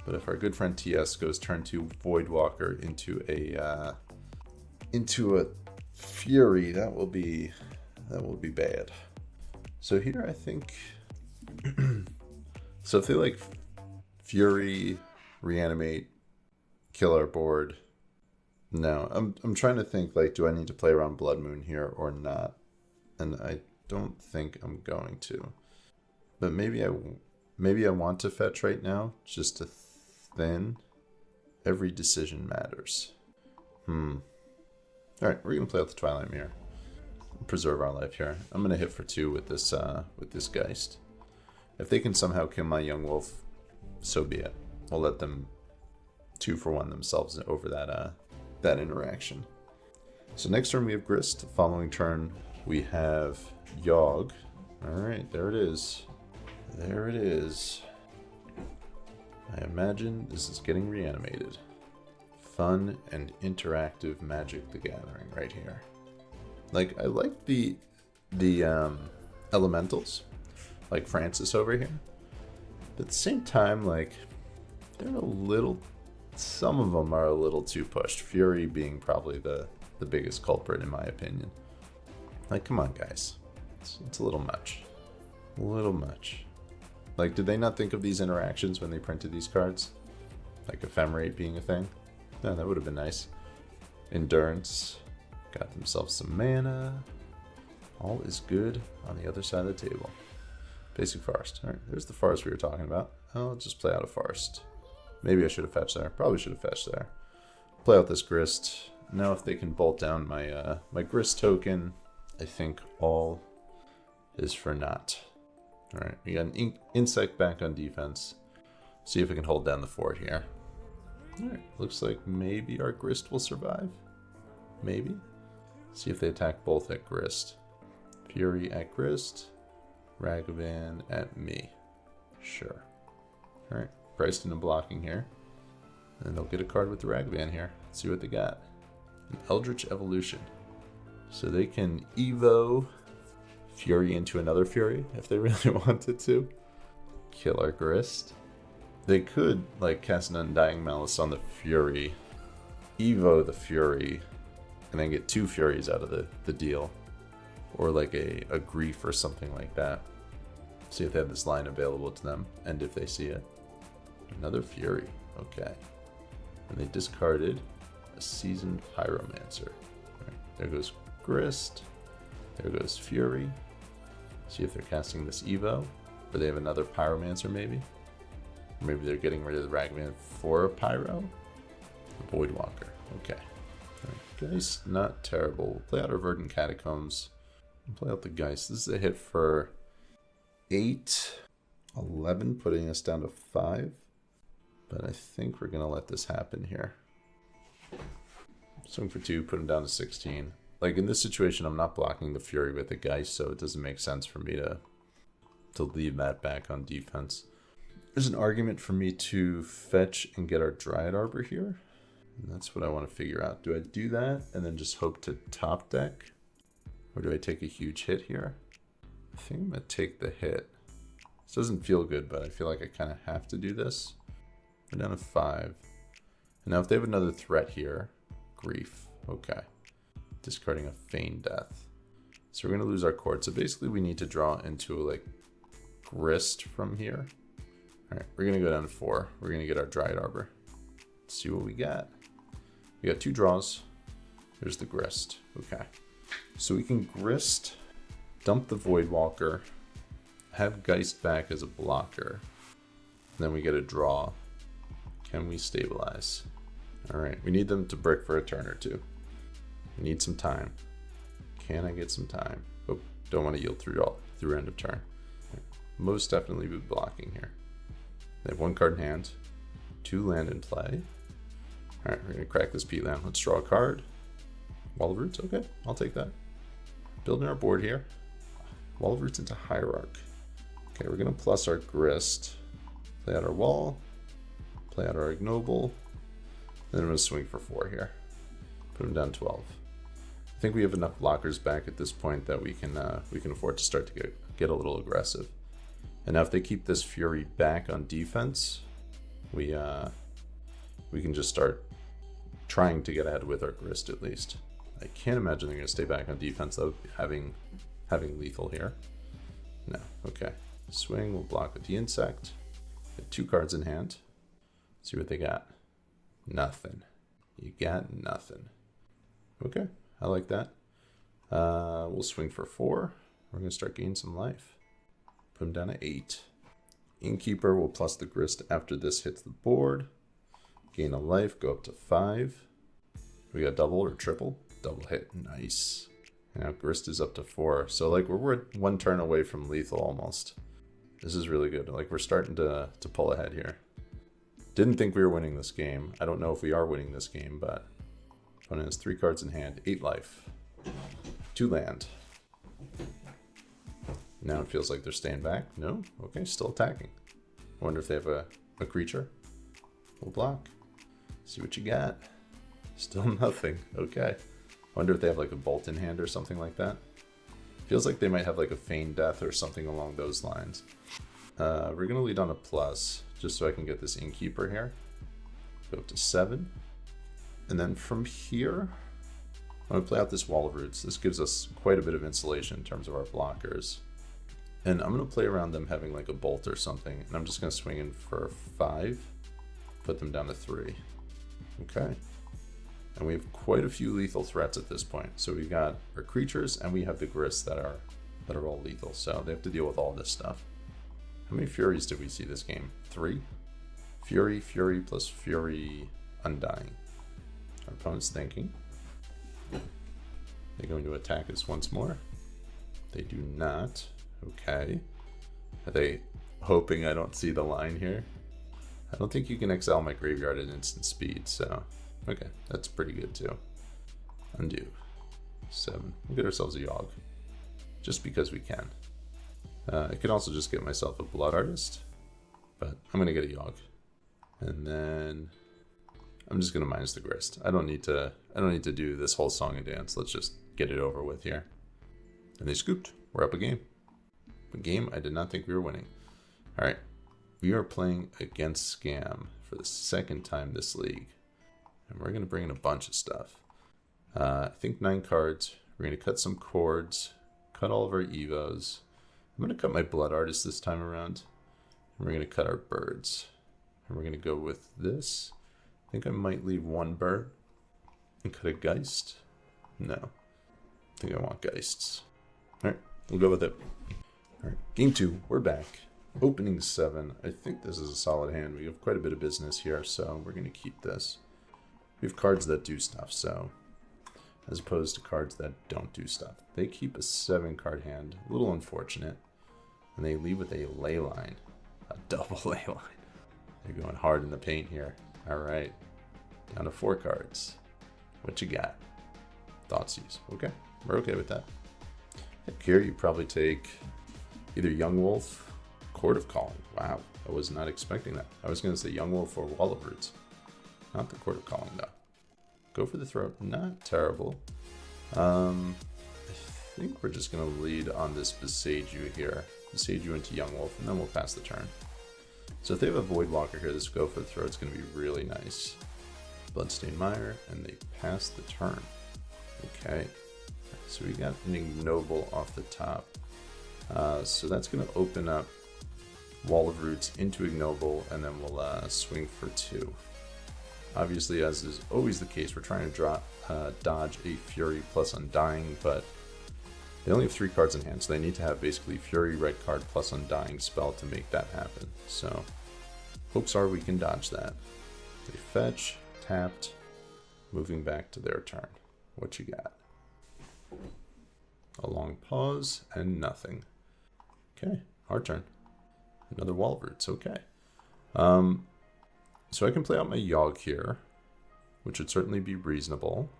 S1: But if our good friend TS goes turn 2 Voidwalker into a Fury, that will be bad. So here I think so if they like Fury, reanimate, kill our board. No, I'm trying to think, like, do I need to play around Blood Moon here or not? And I don't think I'm going to. But maybe I want to fetch right now, just to thin. Every decision matters. All right, we're gonna play out the Twilight Mirror. Preserve our life here. I'm gonna hit for 2 with this Geist. If they can somehow kill my Yawgmoth, so be it. We'll let them 2 for 1 themselves over that interaction. So next turn we have Grist. Following turn we have Yawg. All right, there it is. There it is. I imagine this is getting reanimated. Fun and interactive Magic the Gathering right here. Like, I like the elementals, like Francis over here. But at the same time, like, they're a little some of them are a little too pushed. Fury being probably the biggest culprit in my opinion. Like, come on, guys. It's a little much. A little much. Like, did they not think of these interactions when they printed these cards? Like Ephemerate being a thing? No, that would have been nice. Endurance. Got themselves some mana. All is good on the other side of the table. Basic Forest. Alright, there's the forest we were talking about. I'll just play out a forest. Maybe I should have fetched there. Probably should have fetched there. Play out this Grist. Now if they can bolt down my my Grist token, I think all is for naught. Alright, we got an Insect back on defense. See if we can hold down the fort here. Alright, looks like maybe our Grist will survive. Maybe. See if they attack both at Grist. Fury at Grist. Ragavan at me. Sure. Alright, priced into blocking here. And they'll get a card with the Ragavan here. Let's see what they got. An Eldritch Evolution. So they can Evo Fury into another Fury if they really wanted to. Kill our Grist. They could like cast an Undying Malice on the Fury, Evo the Fury, and then get 2 Furies out of the deal. Or like a Grief or something like that. See if they have this line available to them, and if they see it. Another Fury, okay. And they discarded a Seasoned Pyromancer. Right, there goes Grist, there goes Fury. See if they're casting this Evo, or they have another Pyromancer maybe. Or maybe they're getting rid of the Ragavan for a Pyro. The Voidwalker, okay. Right, Geist, not terrible. We'll play out our Verdant Catacombs. Play out the Geist. This is a hit for 8, 11, putting us down to 5. But I think we're going to let this happen here. Swing for 2, put him down to 16. Like in this situation, I'm not blocking the Fury with the Geist, so it doesn't make sense for me to leave that back on defense. There's an argument for me to fetch and get our Dryad Arbor here. And that's what I want to figure out. Do I do that and then just hope to top deck? Or do I take a huge hit here? I think I'm going to take the hit. This doesn't feel good, but I feel like I kind of have to do this. We're down to 5. And now if they have another threat here, Grief. Okay. Discarding a Feign Death. So we're going to lose our Court. So basically we need to draw into like Grist from here. Alright, we're going to go down to 4. We're going to get our Dryad Arbor. Let's see what we got. We got 2 draws. There's the Grist. Okay. So we can Grist, dump the Voidwalker, have Geist back as a blocker. Then we get a draw. Can we stabilize? Alright, we need them to brick for a turn or 2. We need some time. Can I get some time? Oh, don't want to yield through end of turn. Most definitely be blocking here. They have 1 card in hand, 2 land in play. Alright, we're going to crack this P-Land. Let's draw a card. Wall of Roots, okay, I'll take that. Building our board here. Wall of Roots into Hierarch. Okay, we're going to plus our Grist. Play out our Wall. Play out our Ignoble. Then I'm going to swing for 4 here. Put him down 12. I think we have enough blockers back at this point that we can afford to start to get a little aggressive. And now if they keep this Fury back on defense, we can just start trying to get ahead with our Grist at least. I can't imagine they're going to stay back on defense though, having lethal here. No, okay. Swing, we'll block with the Insect. Get 2 cards in hand. See what they got. Nothing. You got nothing. Okay, I like that. We'll swing for 4. We're going to start gaining some life. Put him down to 8. Innkeeper will plus the Grist after this hits the board. Gain a life, go up to 5. We got double or triple? Double hit, nice. And now Grist is up to 4. So like we're 1 turn away from lethal almost. This is really good. Like we're starting to pull ahead here. Didn't think we were winning this game. I don't know if we are winning this game, but opponent has 3 cards in hand, 8 life. 2 land. Now it feels like they're staying back. No? Okay, still attacking. I wonder if they have a creature. We'll block. See what you got. Still nothing. Okay. Wonder if they have like a bolt in hand or something like that. Feels like they might have like a Feign Death or something along those lines. We're going to lead on a plus just so I can get this Innkeeper here. Go up to 7. And then from here, I'm going to play out this Wall of Roots. This gives us quite a bit of insulation in terms of our blockers. And I'm going to play around them having like a bolt or something. And I'm just going to swing in for 5. Put them down to 3. Okay. And we have quite a few lethal threats at this point. So we've got our creatures and we have the Grists that are all lethal. So they have to deal with all this stuff. How many Furies did we see this game? 3? Fury, Fury plus Fury, Undying. Our opponent's thinking. They're going to attack us once more. They do not. Okay. Are they hoping I don't see the line here? I don't think you can exile my graveyard at instant speed, so okay, that's pretty good too. Undo. 7. We'll get ourselves a Yawg. Just because we can. I could also just get myself a Blood Artist, but I'm gonna get a Yawg. And then I'm just gonna minus the Grist. I don't need to do this whole song and dance. Let's just get it over with here. And they scooped. We're up a game. A game I did not think we were winning. Alright. We are playing against Scam for the second time this league. And we're gonna bring in a bunch of stuff. I think 9 cards. We're gonna cut some chords, cut all of our Evos. I'm gonna cut my Blood Artist this time around. And we're gonna cut our birds. And we're gonna go with this. I think I might leave 1 bird and cut a Geist. No, I think I want Geists. All right, we'll go with it. All right, game 2, we're back. Opening 7. I think this is a solid hand. We have quite a bit of business here, so we're gonna keep this. We have cards that do stuff, so as opposed to cards that don't do stuff. They keep a 7-card hand, a little unfortunate, and they leave with a ley line, a double ley line. They're going hard in the paint here. All right, down to 4 cards. What you got? Thoughtseize. Okay, we're okay with that. Here you probably take either Yawgmoth, Court of Calling. Wow, I was not expecting that. I was going to say Yawgmoth or Wall of Roots. Not the Court of Calling though. Go for the throat. Not terrible. I think we're just going to lead on this Besage You here. Besage You into Yawgmoth, and then we'll pass the turn. So if they have a Voidwalker here, this Go for the Throat's going to be really nice. Bloodstained Mire, and they pass the turn. Okay. So we got an Ignoble off the top. So that's going to open up Wall of Roots into Ignoble, and then we'll swing for 2. Obviously, as is always the case, we're trying to dodge a Fury plus Undying, but they only have 3 cards in hand, so they need to have basically Fury, red card, plus Undying spell to make that happen. So, hopes are we can dodge that. They fetch, tapped, moving back to their turn. What you got? A long pause, and nothing. Okay, our turn. Another Wall of Roots, okay. So I can play out my Yawg here, which would certainly be reasonable.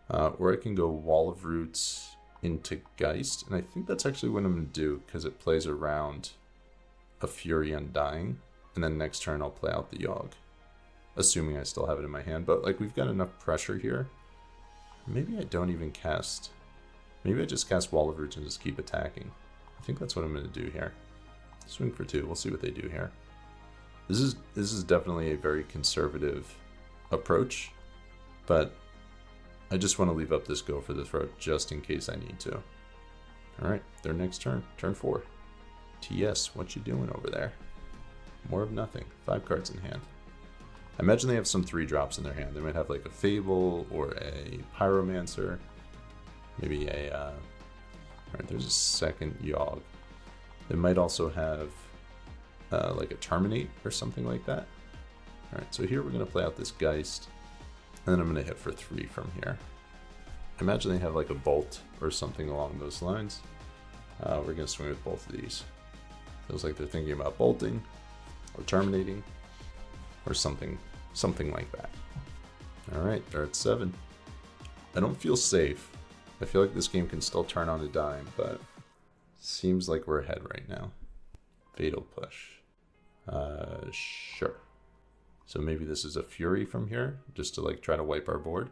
S1: Or I can go Wall of Roots into Geist, and I think that's actually what I'm going to do, because it plays around a Fury Undying, and then next turn I'll play out the Yawg, assuming I still have it in my hand. But like, we've got enough pressure here. Maybe I don't even cast. Maybe I just cast Wall of Roots and just keep attacking. I think that's what I'm going to do here. Swing for 2. We'll see what they do here. This is definitely a very conservative approach, but I just want to leave up this Go for the Throat just in case I need to. All right, their next turn, turn 4. TS, what you doing over there? More of nothing. 5 cards in hand. I imagine they have some 3-drops in their hand. They might have like a Fable or a Pyromancer. Maybe a, all right, there's a second Yawg. They might also have like a Terminate or something like that. All right, so here we're gonna play out this Geist, and then I'm gonna hit for 3 from here. I imagine they have like a Bolt or something along those lines. We're gonna swing with both of these. Feels like they're thinking about bolting or terminating or something like that. All right, they're at 7. I don't feel safe. I feel like this game can still turn on a dime, but seems like we're ahead right now. Fatal Push. Sure. So maybe this is a Fury from here, just to like try to wipe our board.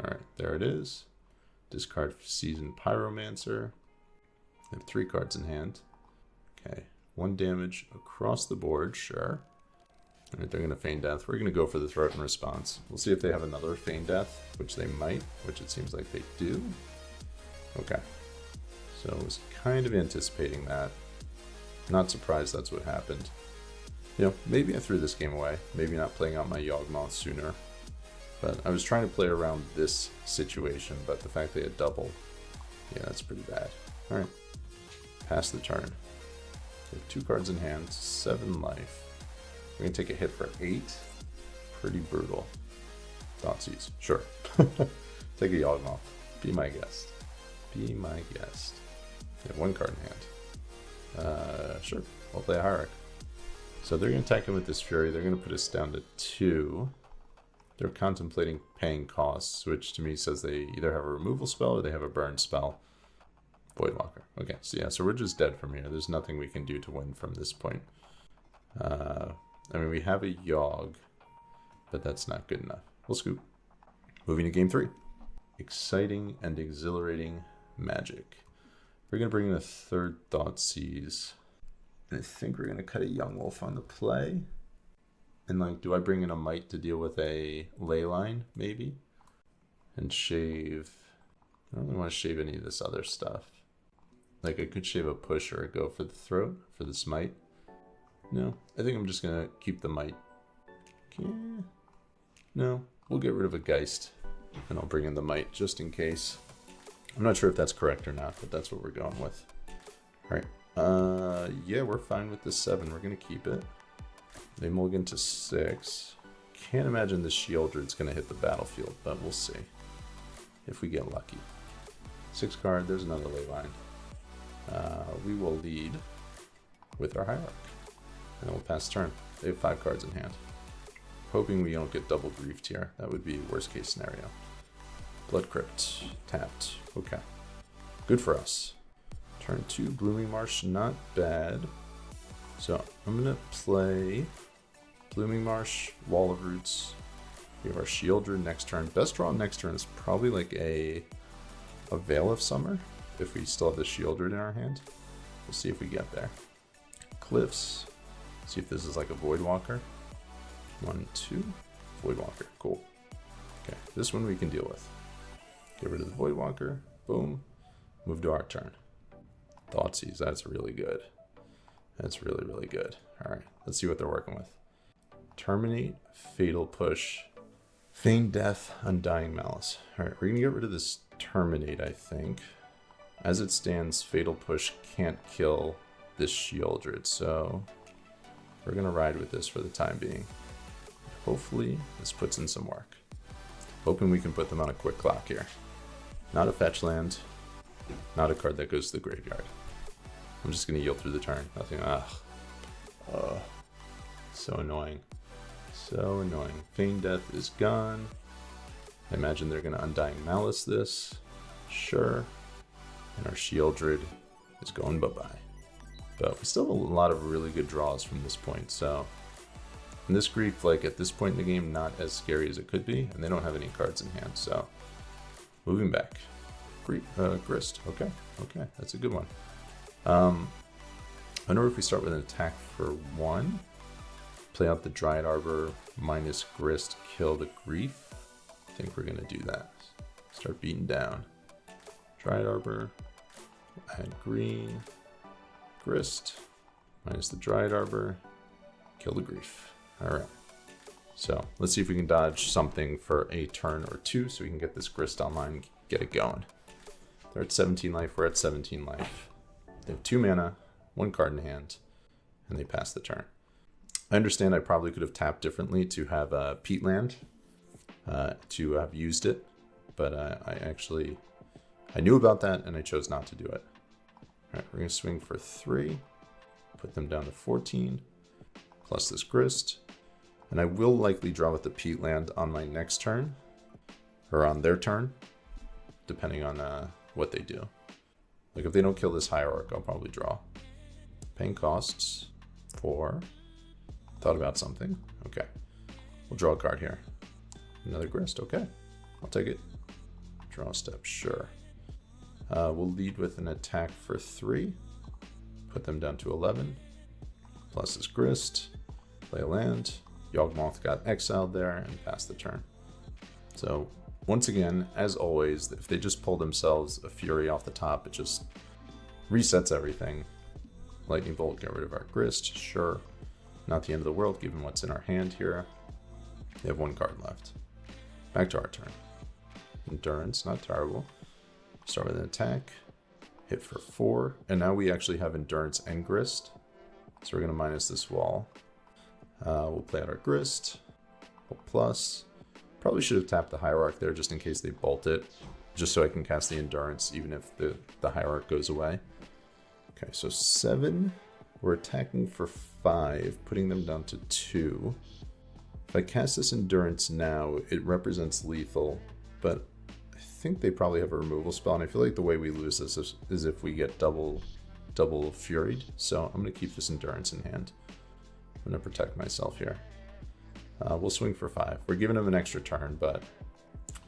S1: All right, there it is. Discard Seasoned Pyromancer. I have 3 cards in hand. Okay, 1 damage across the board, sure. All right, they're going to feign death. We're going to go for the throat in response. We'll see if they have another feign death, which they might, which it seems like they do. Okay. So I was kind of anticipating that. Not surprised that's what happened. You know, maybe I threw this game away. Maybe not playing out my Yawgmoth sooner. But I was trying to play around this situation, but the fact they had double, yeah, that's pretty bad. All right, pass the turn. They have 2 cards in hand, 7 life. We're gonna take a hit for 8. Pretty brutal. Thoughtseize, sure. Take a Yawgmoth. Be my guest. Be my guest. They have 1 card in hand. Sure, we'll play a Hierarch. So they're gonna attack him with this Fury. They're gonna put us down to 2. They're contemplating paying costs, which to me says they either have a removal spell or they have a burn spell. Voidwalker. Okay, so yeah, so we're just dead from here. There's nothing we can do to win from this point. I mean, we have a Yawg, but that's not good enough. We'll scoop. Moving to game 3. Exciting and exhilarating magic. We're going to bring in a 3rd Thoughtseize. And I think we're going to cut a Yawgmoth on the play. And like, do I bring in a Might to deal with a Leyline, maybe? And shave... I don't really want to shave any of this other stuff. Like, I could shave a push or go for the throat, for the smite. No, I think I'm just going to keep the Might. Okay. No, we'll get rid of a Geist. And I'll bring in the Might, just in case. I'm not sure if that's correct or not, but that's what we're going with. Alright. Yeah, we're fine with the 7. We're going to keep it. They mulligan to 6. Can't imagine the Shieldred's going to hit the battlefield, but we'll see. If we get lucky. 6 card, there's another Leyline. We will lead with our Hierarch. And we'll pass turn. They have 5 cards in hand. Hoping we don't get double griefed here. That would be worst case scenario. Blood Crypt. Tapped. Okay. Good for us. Turn 2, Blooming Marsh, not bad. So I'm going to play Blooming Marsh, Wall of Roots. We have our Shieldred next turn. Best draw next turn is probably like a Veil of Summer, if we still have the Shieldred in our hand. We'll see if we get there. Cliffs. See if this is like a Voidwalker. 1, 2. Voidwalker. Cool. Okay, this one we can deal with. Get rid of the Voidwalker. Boom. Move to our turn. Thoughtseize. That's really good. That's really, really good. Alright, let's see what they're working with. Terminate, Fatal Push, Feign Death, Undying Malice. Alright, we're going to get rid of this Terminate, I think. As it stands, Fatal Push can't kill this Shieldred, so we're going to ride with this for the time being. Hopefully, this puts in some work. Hoping we can put them on a quick clock here. Not a fetch land, not a card that goes to the graveyard. I'm just going to yield through the turn. Nothing. Ugh. So annoying. So annoying. Feign Death is gone. I imagine they're going to Undying Malice this. Sure. And our Shieldred is going bye-bye. But we still have a lot of really good draws from this point, so... And this grief, like, at this point in the game, not as scary as it could be, and they don't have any cards in hand, so... Moving back. Grist. Okay. Okay, that's a good one. I wonder if we start with an attack for 1, play out the Dryad Arbor, minus Grist, kill the Grief. I think we're going to do that. Start beating down. Dryad Arbor, add green, Grist, minus the Dryad Arbor, kill the Grief. Alright. So let's see if we can dodge something for a turn or 2 so we can get this Grist online, get it going. They're at 17 life, we're at 17 life. They have 2 mana, 1 card in hand, and they pass the turn. I understand I probably could have tapped differently to have a Peatland, to have used it, but I knew about that and I chose not to do it. Alright, we're going to swing for 3, put them down to 14, plus this Grist, and I will likely draw with the Peatland on my next turn, or on their turn, depending on what they do. Like, if they don't kill this Hierarch, I'll probably draw. Paying costs 4. Thought about something. Okay. We'll draw a card here. Another Grist. Okay. I'll take it. Draw a step. Sure. We'll lead with an attack for 3. Put them down to 11. Plus this Grist. Play a land. Yawgmoth got exiled there and passed the turn. So once again, as always, if they just pull themselves a Fury off the top, it just resets everything. Lightning Bolt, get rid of our Grist, sure. Not the end of the world given what's in our hand here. They have 1 card left. Back to our turn. Endurance, not terrible. Start with an attack. Hit for 4. And now we actually have Endurance and Grist. So we're going to minus this wall. We'll play out our Grist. We'll plus. Probably should have tapped the Hierarch there just in case they bolt it. Just so I can cast the Endurance even if the Hierarch goes away. Okay, so 7. We're attacking for 5, putting them down to 2. If I cast this Endurance now, it represents lethal, but I think they probably have a removal spell, and I feel like the way we lose this is if we get double Furied. So I'm going to keep this Endurance in hand. I'm going to protect myself here. We'll swing for 5. We're giving them an extra turn, but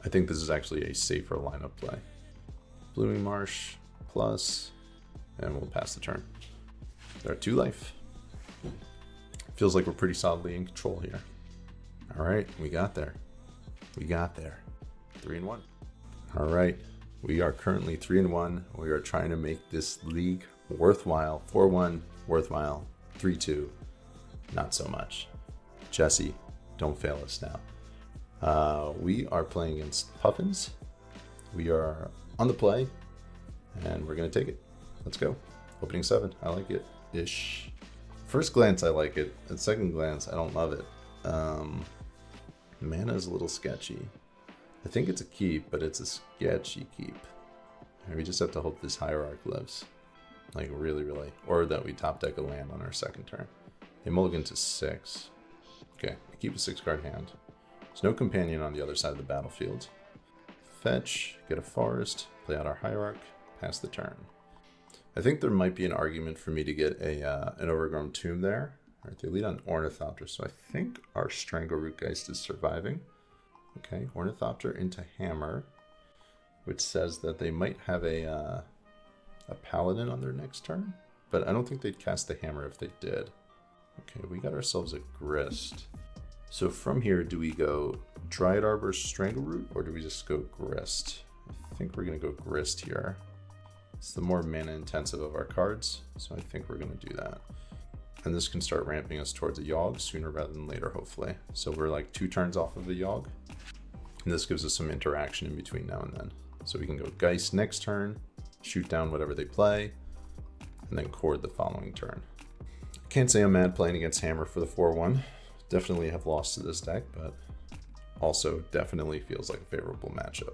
S1: I think this is actually a safer lineup play. Blooming Marsh plus, and we'll pass the turn. They're at 2 life. Feels like we're pretty solidly in control here. All right, we got there. We got there. 3-1. All right, we are currently 3-1. We are trying to make this league worthwhile. 4-1, worthwhile. 3-2, not so much. Jesse, don't fail us now. We are playing against Puffins. We are on the play, and we're going to take it. Let's go. Opening 7. I like it. Ish. First glance, I like it. At second glance, I don't love it. Mana is a little sketchy. I think it's a keep, but it's a sketchy keep. We just have to hope this Hierarch lives. Like, really, really. Or that we top deck a land on our second turn. They mulligan to 6. Okay, we keep a 6-card hand. There's no companion on the other side of the battlefield. Fetch, get a forest, play out our Hierarch, pass the turn. I think there might be an argument for me to get an Overgrown Tomb there. All right, they lead on Ornithopter, so I think our Strangleroot Geist is surviving. Okay, Ornithopter into Hammer, which says that they might have a Paladin on their next turn, but I don't think they'd cast the Hammer if they did. Okay, we got ourselves a Grist. So from here, do we go Dryad Arbor, Strangleroot, or do we just go Grist? I think we're going to go Grist here. It's the more mana intensive of our cards, so I think we're going to do that. And this can start ramping us towards a Yawg sooner rather than later, hopefully. So we're like 2 turns off of the Yawg. And this gives us some interaction in between now and then. So we can go Geist next turn, shoot down whatever they play, and then Chord the following turn. I can't say I'm mad playing against Hammer for the 4-1. Definitely have lost to this deck, but also definitely feels like a favorable matchup.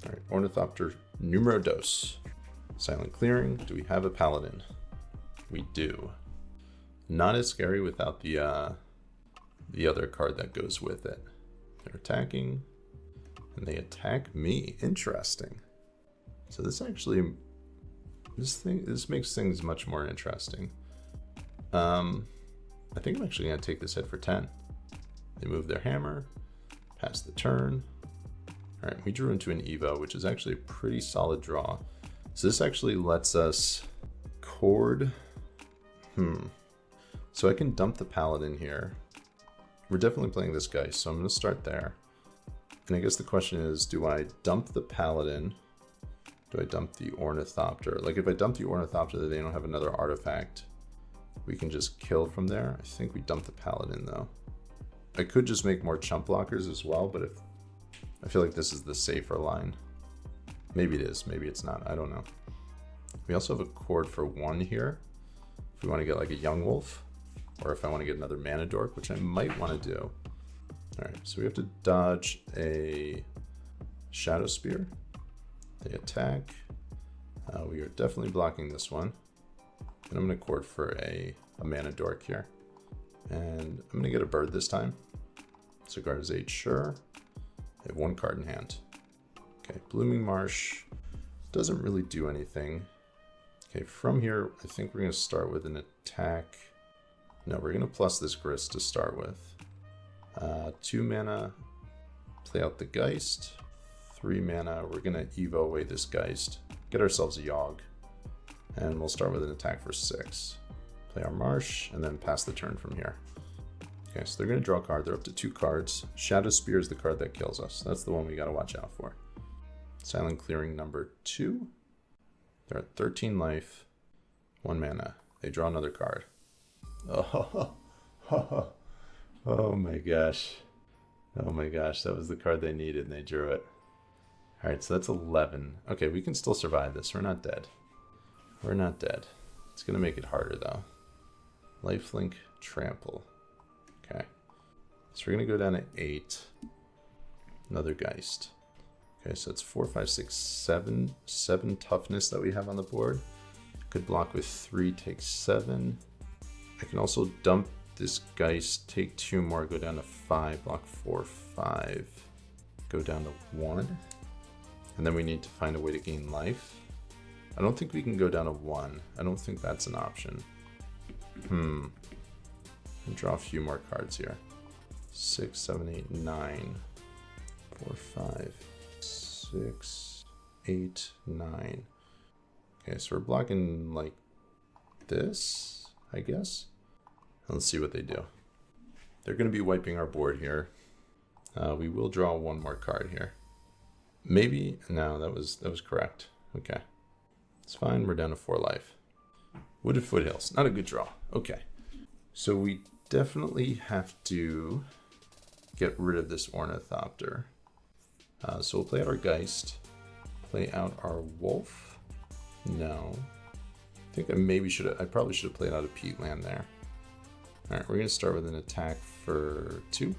S1: All right, Ornithopter numero dos. Silent Clearing. Do we have a Paladin? We do. Not as scary without the other card that goes with it. They're attacking, and they attack me. Interesting. So this actually, this makes things much more interesting. I think I'm actually going to take this hit for 10. They move their Hammer, pass the turn. All right, we drew into an Evo, which is actually a pretty solid draw. So this actually lets us Chord. So I can dump the Paladin here. We're definitely playing this guy, so I'm going to start there. And I guess the question is, do I dump the Paladin? Do I dump the Ornithopter? Like, if I dump the Ornithopter, they don't have another artifact. We can just kill from there. I think we dump the Paladin, though. I could just make more chump blockers as well, but I feel like this is the safer line. Maybe it is, maybe it's not, I don't know. We also have a Chord for 1 here. If we want to get like a Yawgmoth, or if I want to get another Mana Dork, which I might want to do. All right, so we have to dodge a Shadow Spear. They attack. We are definitely blocking this one. And I'm going to Chord for a Mana Dork here. And I'm going to get a bird this time. So guard is 8, sure. They have 1 card in hand. Okay, Blooming Marsh doesn't really do anything. Okay, from here, I think we're going to start with an attack. No, we're going to plus this Grist to start with. 2 mana, play out the Geist. 3 mana, we're going to Evo away this Geist. Get ourselves a Yawg. And we'll start with an attack for 6. Play our Marsh, and then pass the turn from here. Okay, so they're going to draw a card. They're up to 2 cards. Shadow Spear is the card that kills us. That's the one we got to watch out for. Silent Clearing number 2. They're at 13 life, 1 mana. They draw another card. Oh, oh my gosh. Oh my gosh, that was the card they needed and they drew it. Alright, so that's 11. Okay, we can still survive this. We're not dead. We're not dead. It's going to make it harder though. Lifelink Trample. Okay. So we're going to go down to 8. Another Geist. Okay, so it's 4, 5, 6, 7. 7 toughness that we have on the board. Could block with 3, take 7. I can also dump this Geist, take 2 more, go down to 5, block 4, 5. Go down to 1. And then we need to find a way to gain life. I don't think we can go down to 1. I don't think that's an option. And draw a few more cards here. 6, 7, 8, 9. 4, 5, 6, 8, 9. Okay, so we're blocking like this, I guess. Let's see what they do. They're going to be wiping our board here. We will draw 1 more card here. Maybe, no, that was correct. Okay, it's fine. We're down to 4 life. Wooded Foothills, not a good draw. Okay, so we definitely have to get rid of this Ornithopter. So we'll play out our Geist, play out our Wolf. No, I think I probably should have played out a Peatland there. All right, we're gonna start with an attack for 2.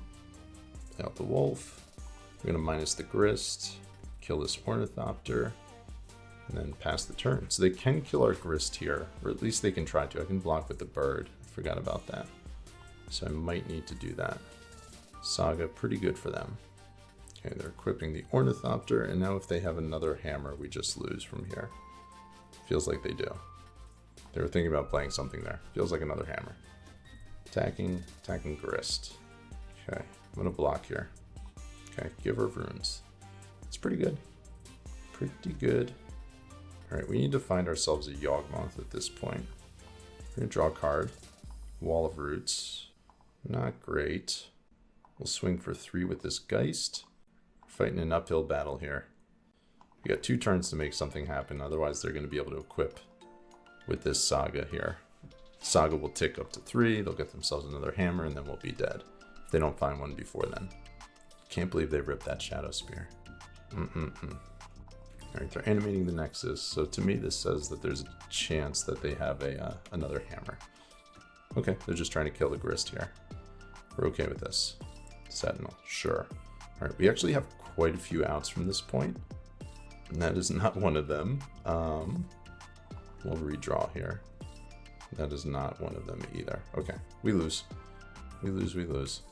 S1: Play out the Wolf. We're gonna minus the Grist, kill this Ornithopter, and then pass the turn. So they can kill our Grist here, or at least they can try to. I can block with the bird. I forgot about that. So I might need to do that. Saga, pretty good for them. Okay, they're equipping the Ornithopter, and now if they have another hammer, we just lose from here. Feels like they do. They were thinking about playing something there. Feels like another hammer. Attacking Grist. Okay, I'm gonna block here. Okay, Giver of Runes. It's pretty good. Pretty good. All right, we need to find ourselves a Yawgmoth at this point. We're gonna draw a card. Wall of Roots. Not great. We'll swing for 3 with this Geist. Fighting an uphill battle here. We got 2 turns to make something happen, otherwise they're going to be able to equip with this Saga here. Saga will tick up to 3, they'll get themselves another hammer, and then we'll be dead. If they don't find one before then. Can't believe they ripped that Shadow Spear. Alright, they're animating the Nexus, so to me this says that there's a chance that they have another hammer. Okay, they're just trying to kill the Grist here. We're okay with this. Sentinel, sure. Alright, we actually have quite a few outs from this point. And that is not one of them. We'll redraw here. That is not one of them either. Okay, we lose. We lose.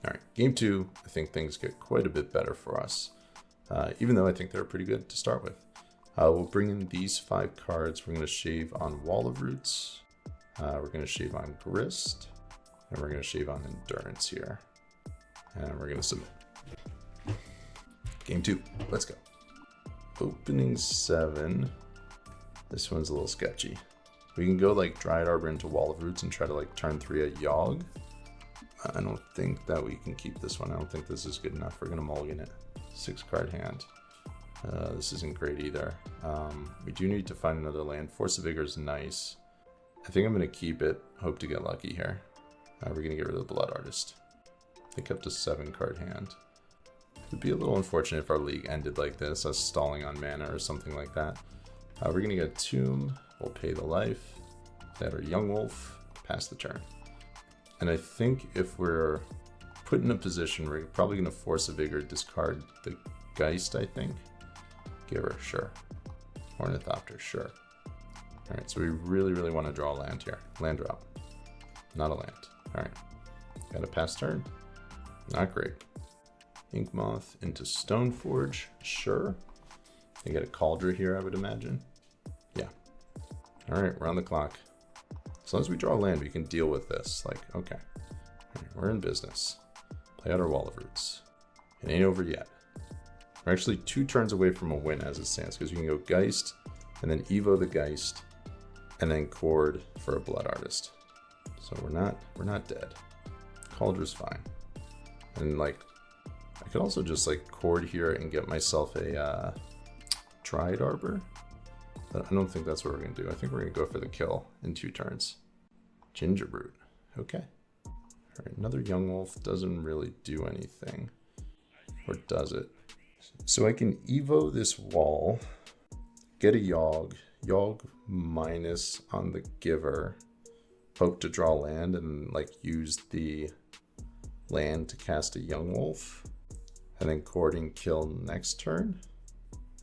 S1: Alright, game 2, I think things get quite a bit better for us. Even though I think they're pretty good to start with. We'll bring in these 5 cards. We're going to shave on Wall of Roots. We're going to shave on Grist. And we're going to shave on Endurance here. And we're going to submit. Game 2, let's go. Opening 7. This one's a little sketchy. We can go like Dryad Arbor into Wall of Roots and try to like turn 3 a Yawg. I don't think that we can keep this one. I don't think this is good enough. We're going to mulligan it. 6 card hand. This isn't great either. We do need to find another land. Force of Vigor is nice. I think I'm going to keep it. Hope to get lucky here. We're going to get rid of the Blood Artist. I think up to 7 card hand. It would be a little unfortunate if our league ended like this, us stalling on mana or something like that. We're going to get a Tomb. We'll pay the life. That or Young Wolf. Pass the turn. And I think if we're put in a position, we're probably going to Force a Vigor, discard the Geist, I think. Giver, sure. Ornithopter, sure. Alright, so we really want to draw a land here. Land drop. Not a land. Alright. Got a pass turn. Not great. Yawgmoth into Stoneforge, sure. I get a Cauldron here, I would imagine. Yeah. Alright, we're on the clock. As long as we draw a land, we can deal with this. Like, okay. Alright, we're in business. Play out our Wall of Roots. It ain't over yet. We're actually 2 turns away from a win as it stands, because we can go Geist, and then Evo the Geist, and then Chord for a Blood Artist. So we're not dead. Caldra's fine. And like, I could also just like cord here and get myself a Dryad Arbor. But I don't think that's what we're gonna do. I think we're gonna go for the kill in 2 turns. Gingerbrute, okay. All right, another Yawgmoth doesn't really do anything. Or does it? So I can Evo this wall, get a Yawg minus on the giver, hope to draw land and like use the land to cast a Yawgmoth, and then cording kill next turn.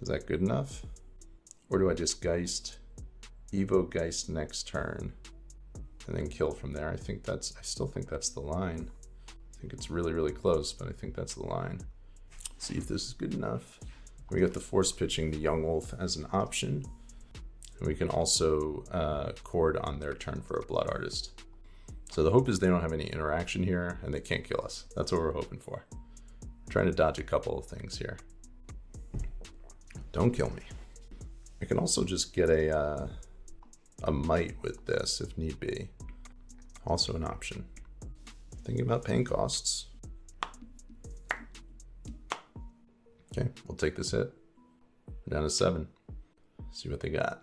S1: Is that good enough? Or do I just Geist, Evo Geist next turn, and then kill from there? I still think that's the line. I think it's really, really close, but I think that's the line. See if this is good enough. We got the force pitching the Yawgmoth as an option. And we can also cord on their turn for a Blood Artist. So the hope is they don't have any interaction here and they can't kill us. That's what we're hoping for. We're trying to dodge a couple of things here. Don't kill me. I can also just get a Might with this if need be. Also an option. Thinking about paying costs. Okay, we'll take this hit. We're down to 7. See what they got.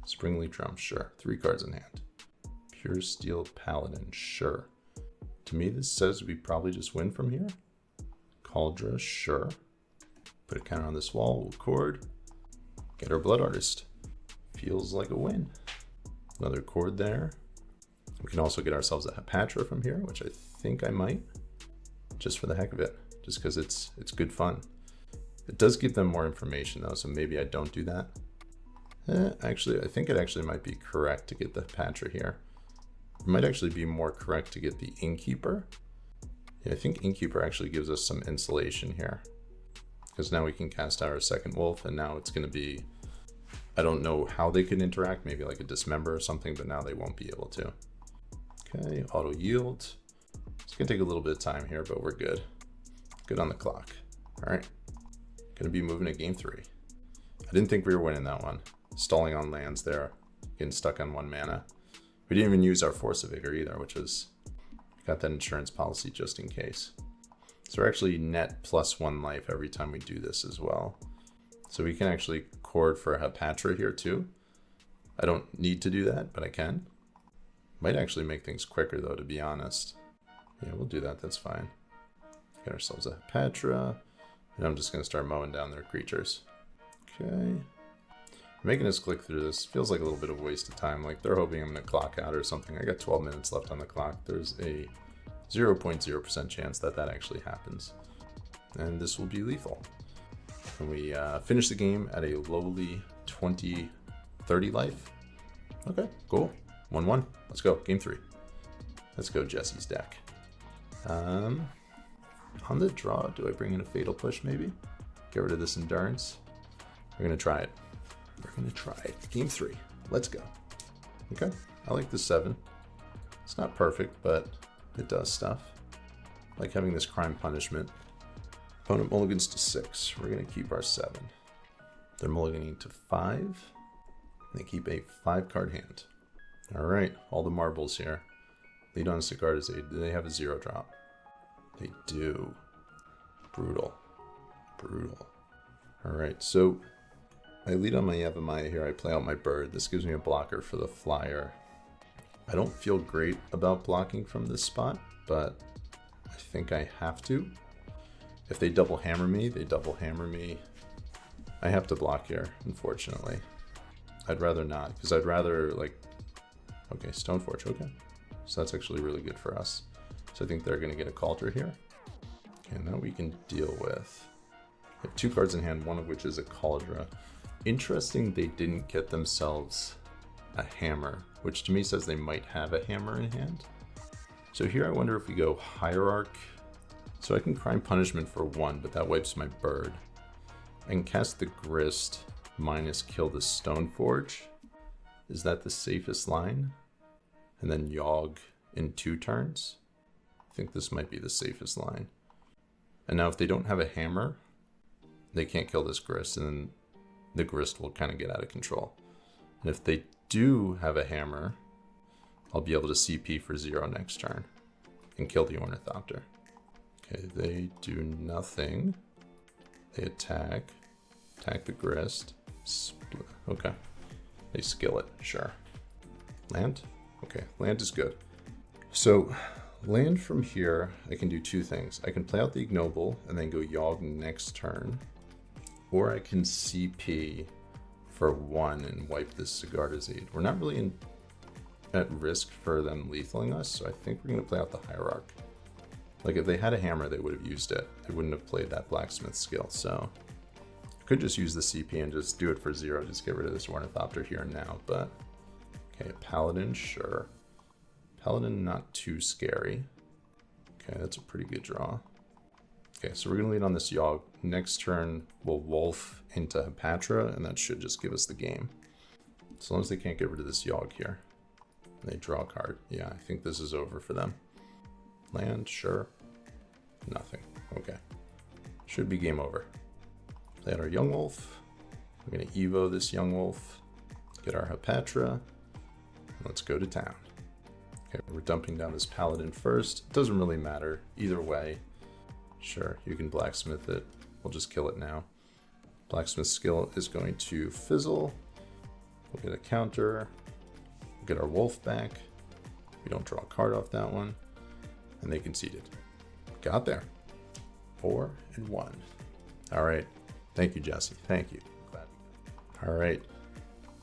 S1: Springleaf Drum, sure. 3 cards in hand. Pure Steel Paladin, sure. To me, this says we probably just win from here. Cauldra, sure. Put a counter on this wall, we'll cord. Get our Blood Artist. Feels like a win. Another cord there. We can also get ourselves a Patra from here, which I think I might. Just for the heck of it. Just because it's good fun. It does give them more information though, so maybe I don't do that. Actually, I think it actually might be correct to get the Patra here. It might actually be more correct to get the Innkeeper. Yeah, I think Innkeeper actually gives us some insulation here. Because now we can cast our second wolf, and now it's going to be... I don't know how they can interact, maybe like a Dismember or something, but now they won't be able to. Okay, auto yield. It's going to take a little bit of time here, but we're good. Good on the clock. All right. Going to be moving to game 3. I didn't think we were winning that one. Stalling on lands there, getting stuck on 1 mana. We didn't even use our Force of Vigor either, which was, got that insurance policy just in case. So we're actually net +1 life every time we do this as well. So we can actually cord for a Patra here too. I don't need to do that, but I can. Might actually make things quicker though, to be honest. Yeah, we'll do that, that's fine. Get ourselves a Patra, and I'm just gonna start mowing down their creatures. Okay. Making us click through this feels like a little bit of a waste of time. Like they're hoping I'm gonna clock out or something. I got 12 minutes left on the clock. There's a 0.0% chance that that actually happens. And this will be lethal. And we finish the game at a lowly 20-30 life. Okay, cool. 1-1. Let's go. Game 3. Let's go Jesse's deck. On the draw, do I bring in a Fatal Push maybe? Get rid of this Endurance. We're gonna try it. We're gonna try it. Game 3. Let's go. Okay, I like the 7. It's not perfect, but it does stuff. I like having this Crime Punishment. Opponent mulligans to 6. We're gonna keep our 7. They're mulliganing to 5. They keep a 5-card hand. All right, all the marbles here. Lead on Sigarda's. Do they have a 0-drop? They do. Brutal. Brutal. All right, so I lead on my Yavimaya here. I play out my bird. This gives me a blocker for the flyer. I don't feel great about blocking from this spot, but I think I have to. If they double hammer me, they double hammer me. I have to block here, unfortunately. I'd rather not, because I'd rather like... Okay, Stoneforge, okay. So that's actually really good for us. So I think they're going to get a Cauldron here. And that we can deal with. I have 2 cards in hand, one of which is a Cauldron. Interesting they didn't get themselves a hammer, which to me says they might have a hammer in hand. So here I wonder if we go Hierarch. So I can Crime Punishment for 1, but that wipes my bird. I can cast the Grist minus kill the Stoneforge. Is that the safest line? And then Yawg in 2 turns? I think this might be the safest line. And now if they don't have a hammer, they can't kill this Grist, and then the Grist will kind of get out of control. And if they do have a hammer, I'll be able to CP for 0 next turn. and kill the Ornithopter. Okay, they do nothing. They attack the Grist. Okay, they skill it, sure. Land? Okay, land is good. So land from here, I can do two things. I can play out the Ignoble and then go Yawg next turn, or I can CP for 1 and wipe this Sigarda's Aid. We're not really at risk for them lethaling us, so I think we're going to play out the Hierarch. Like, if they had a hammer, they would have used it. They wouldn't have played that Blacksmith skill, so I could just use the CP and just do it for 0, just get rid of this Ornithopter here and now, but okay, Paladin, sure. Paladin, not too scary. Okay, that's a pretty good draw. Okay, so we're going to lead on this Yawg. Next turn, we'll Wolf into Hapatra, and that should just give us the game. As long as they can't get rid of this Yawg here. They draw a card. Yeah, I think this is over for them. Land, sure. Nothing. Okay. Should be game over. Play out our Yawgmoth. We're going to Evo this Yawgmoth. Get our Hapatra. Let's go to town. Okay, we're dumping down this Paladin first. It doesn't really matter either way. Sure, you can Blacksmith it. We'll just kill it now. Blacksmith skill is going to fizzle. We'll get a counter. We'll get our Wolf back. We don't draw a card off that one. And they conceded. Got there. 4 and 1. All right. Thank you, Jesse. Thank you. All right.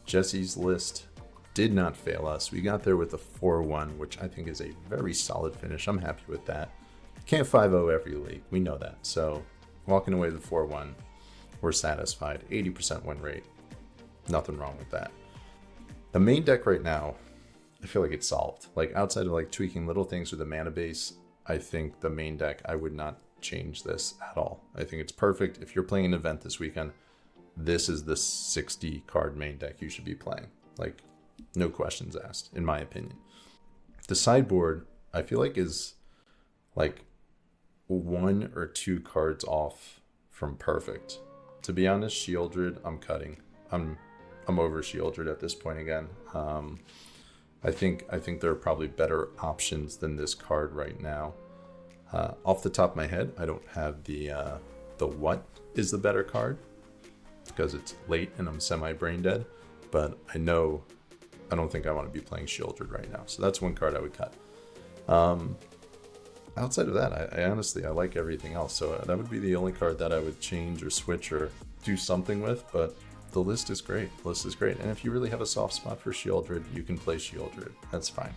S1: Jesse's list did not fail us. We got there with a 4-1, which I think is a very solid finish. I'm happy with that. Can't 5-0 every league. We know that. So walking away with a 4-1, we're satisfied. 80% win rate. Nothing wrong with that. The main deck right now, I feel like it's solved. Like, outside of like tweaking little things with the mana base, I think the main deck, I would not change this at all. I think it's perfect. If you're playing an event this weekend, this is the 60 card main deck you should be playing. Like, no questions asked, in my opinion. The sideboard, I feel like, is like 1 or 2 cards off from perfect. To be honest, Shieldred, I'm cutting. I'm over Shieldred at this point again. I think there are probably better options than this card right now. Off the top of my head, I don't have the what is the better card because it's late and I'm semi-brain dead. But I don't think I want to be playing Shieldred right now. So that's one card I would cut. Outside of that, I honestly like everything else. So that would be the only card that I would change or switch or do something with. But the list is great. The list is great. And if you really have a soft spot for Shieldred, you can play Shieldred. That's fine.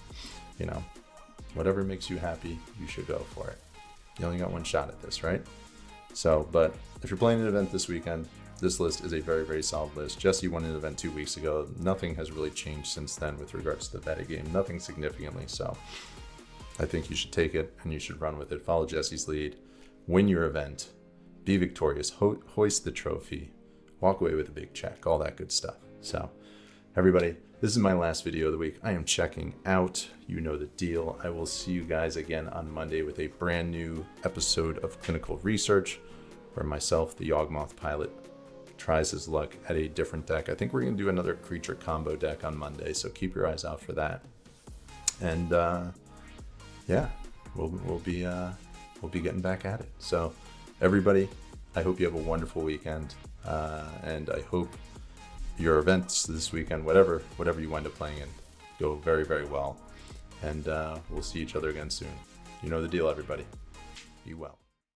S1: You know, whatever makes you happy, you should go for it. You only got one shot at this, right? So, but if you're playing an event this weekend, this list is a very, very solid list. Jesse won an event 2 weeks ago. Nothing has really changed since then with regards to the metagame. Nothing significantly. So I think you should take it and you should run with it. Follow Jesse's lead. Win your event. Be victorious. Hoist the trophy. Walk away with a big check. All that good stuff. So everybody, this is my last video of the week. I am checking out. You know the deal. I will see you guys again on Monday with a brand new episode of Clinical Research where myself, the Yawgmoth pilot, tries his luck at a different deck. I think we're going to do another creature combo deck on Monday, so keep your eyes out for that. And yeah, we'll be getting back at it. So everybody, I hope you have a wonderful weekend, and I hope your events this weekend, whatever you wind up playing in, go very, very well. And we'll see each other again soon. You know the deal, everybody. Be well.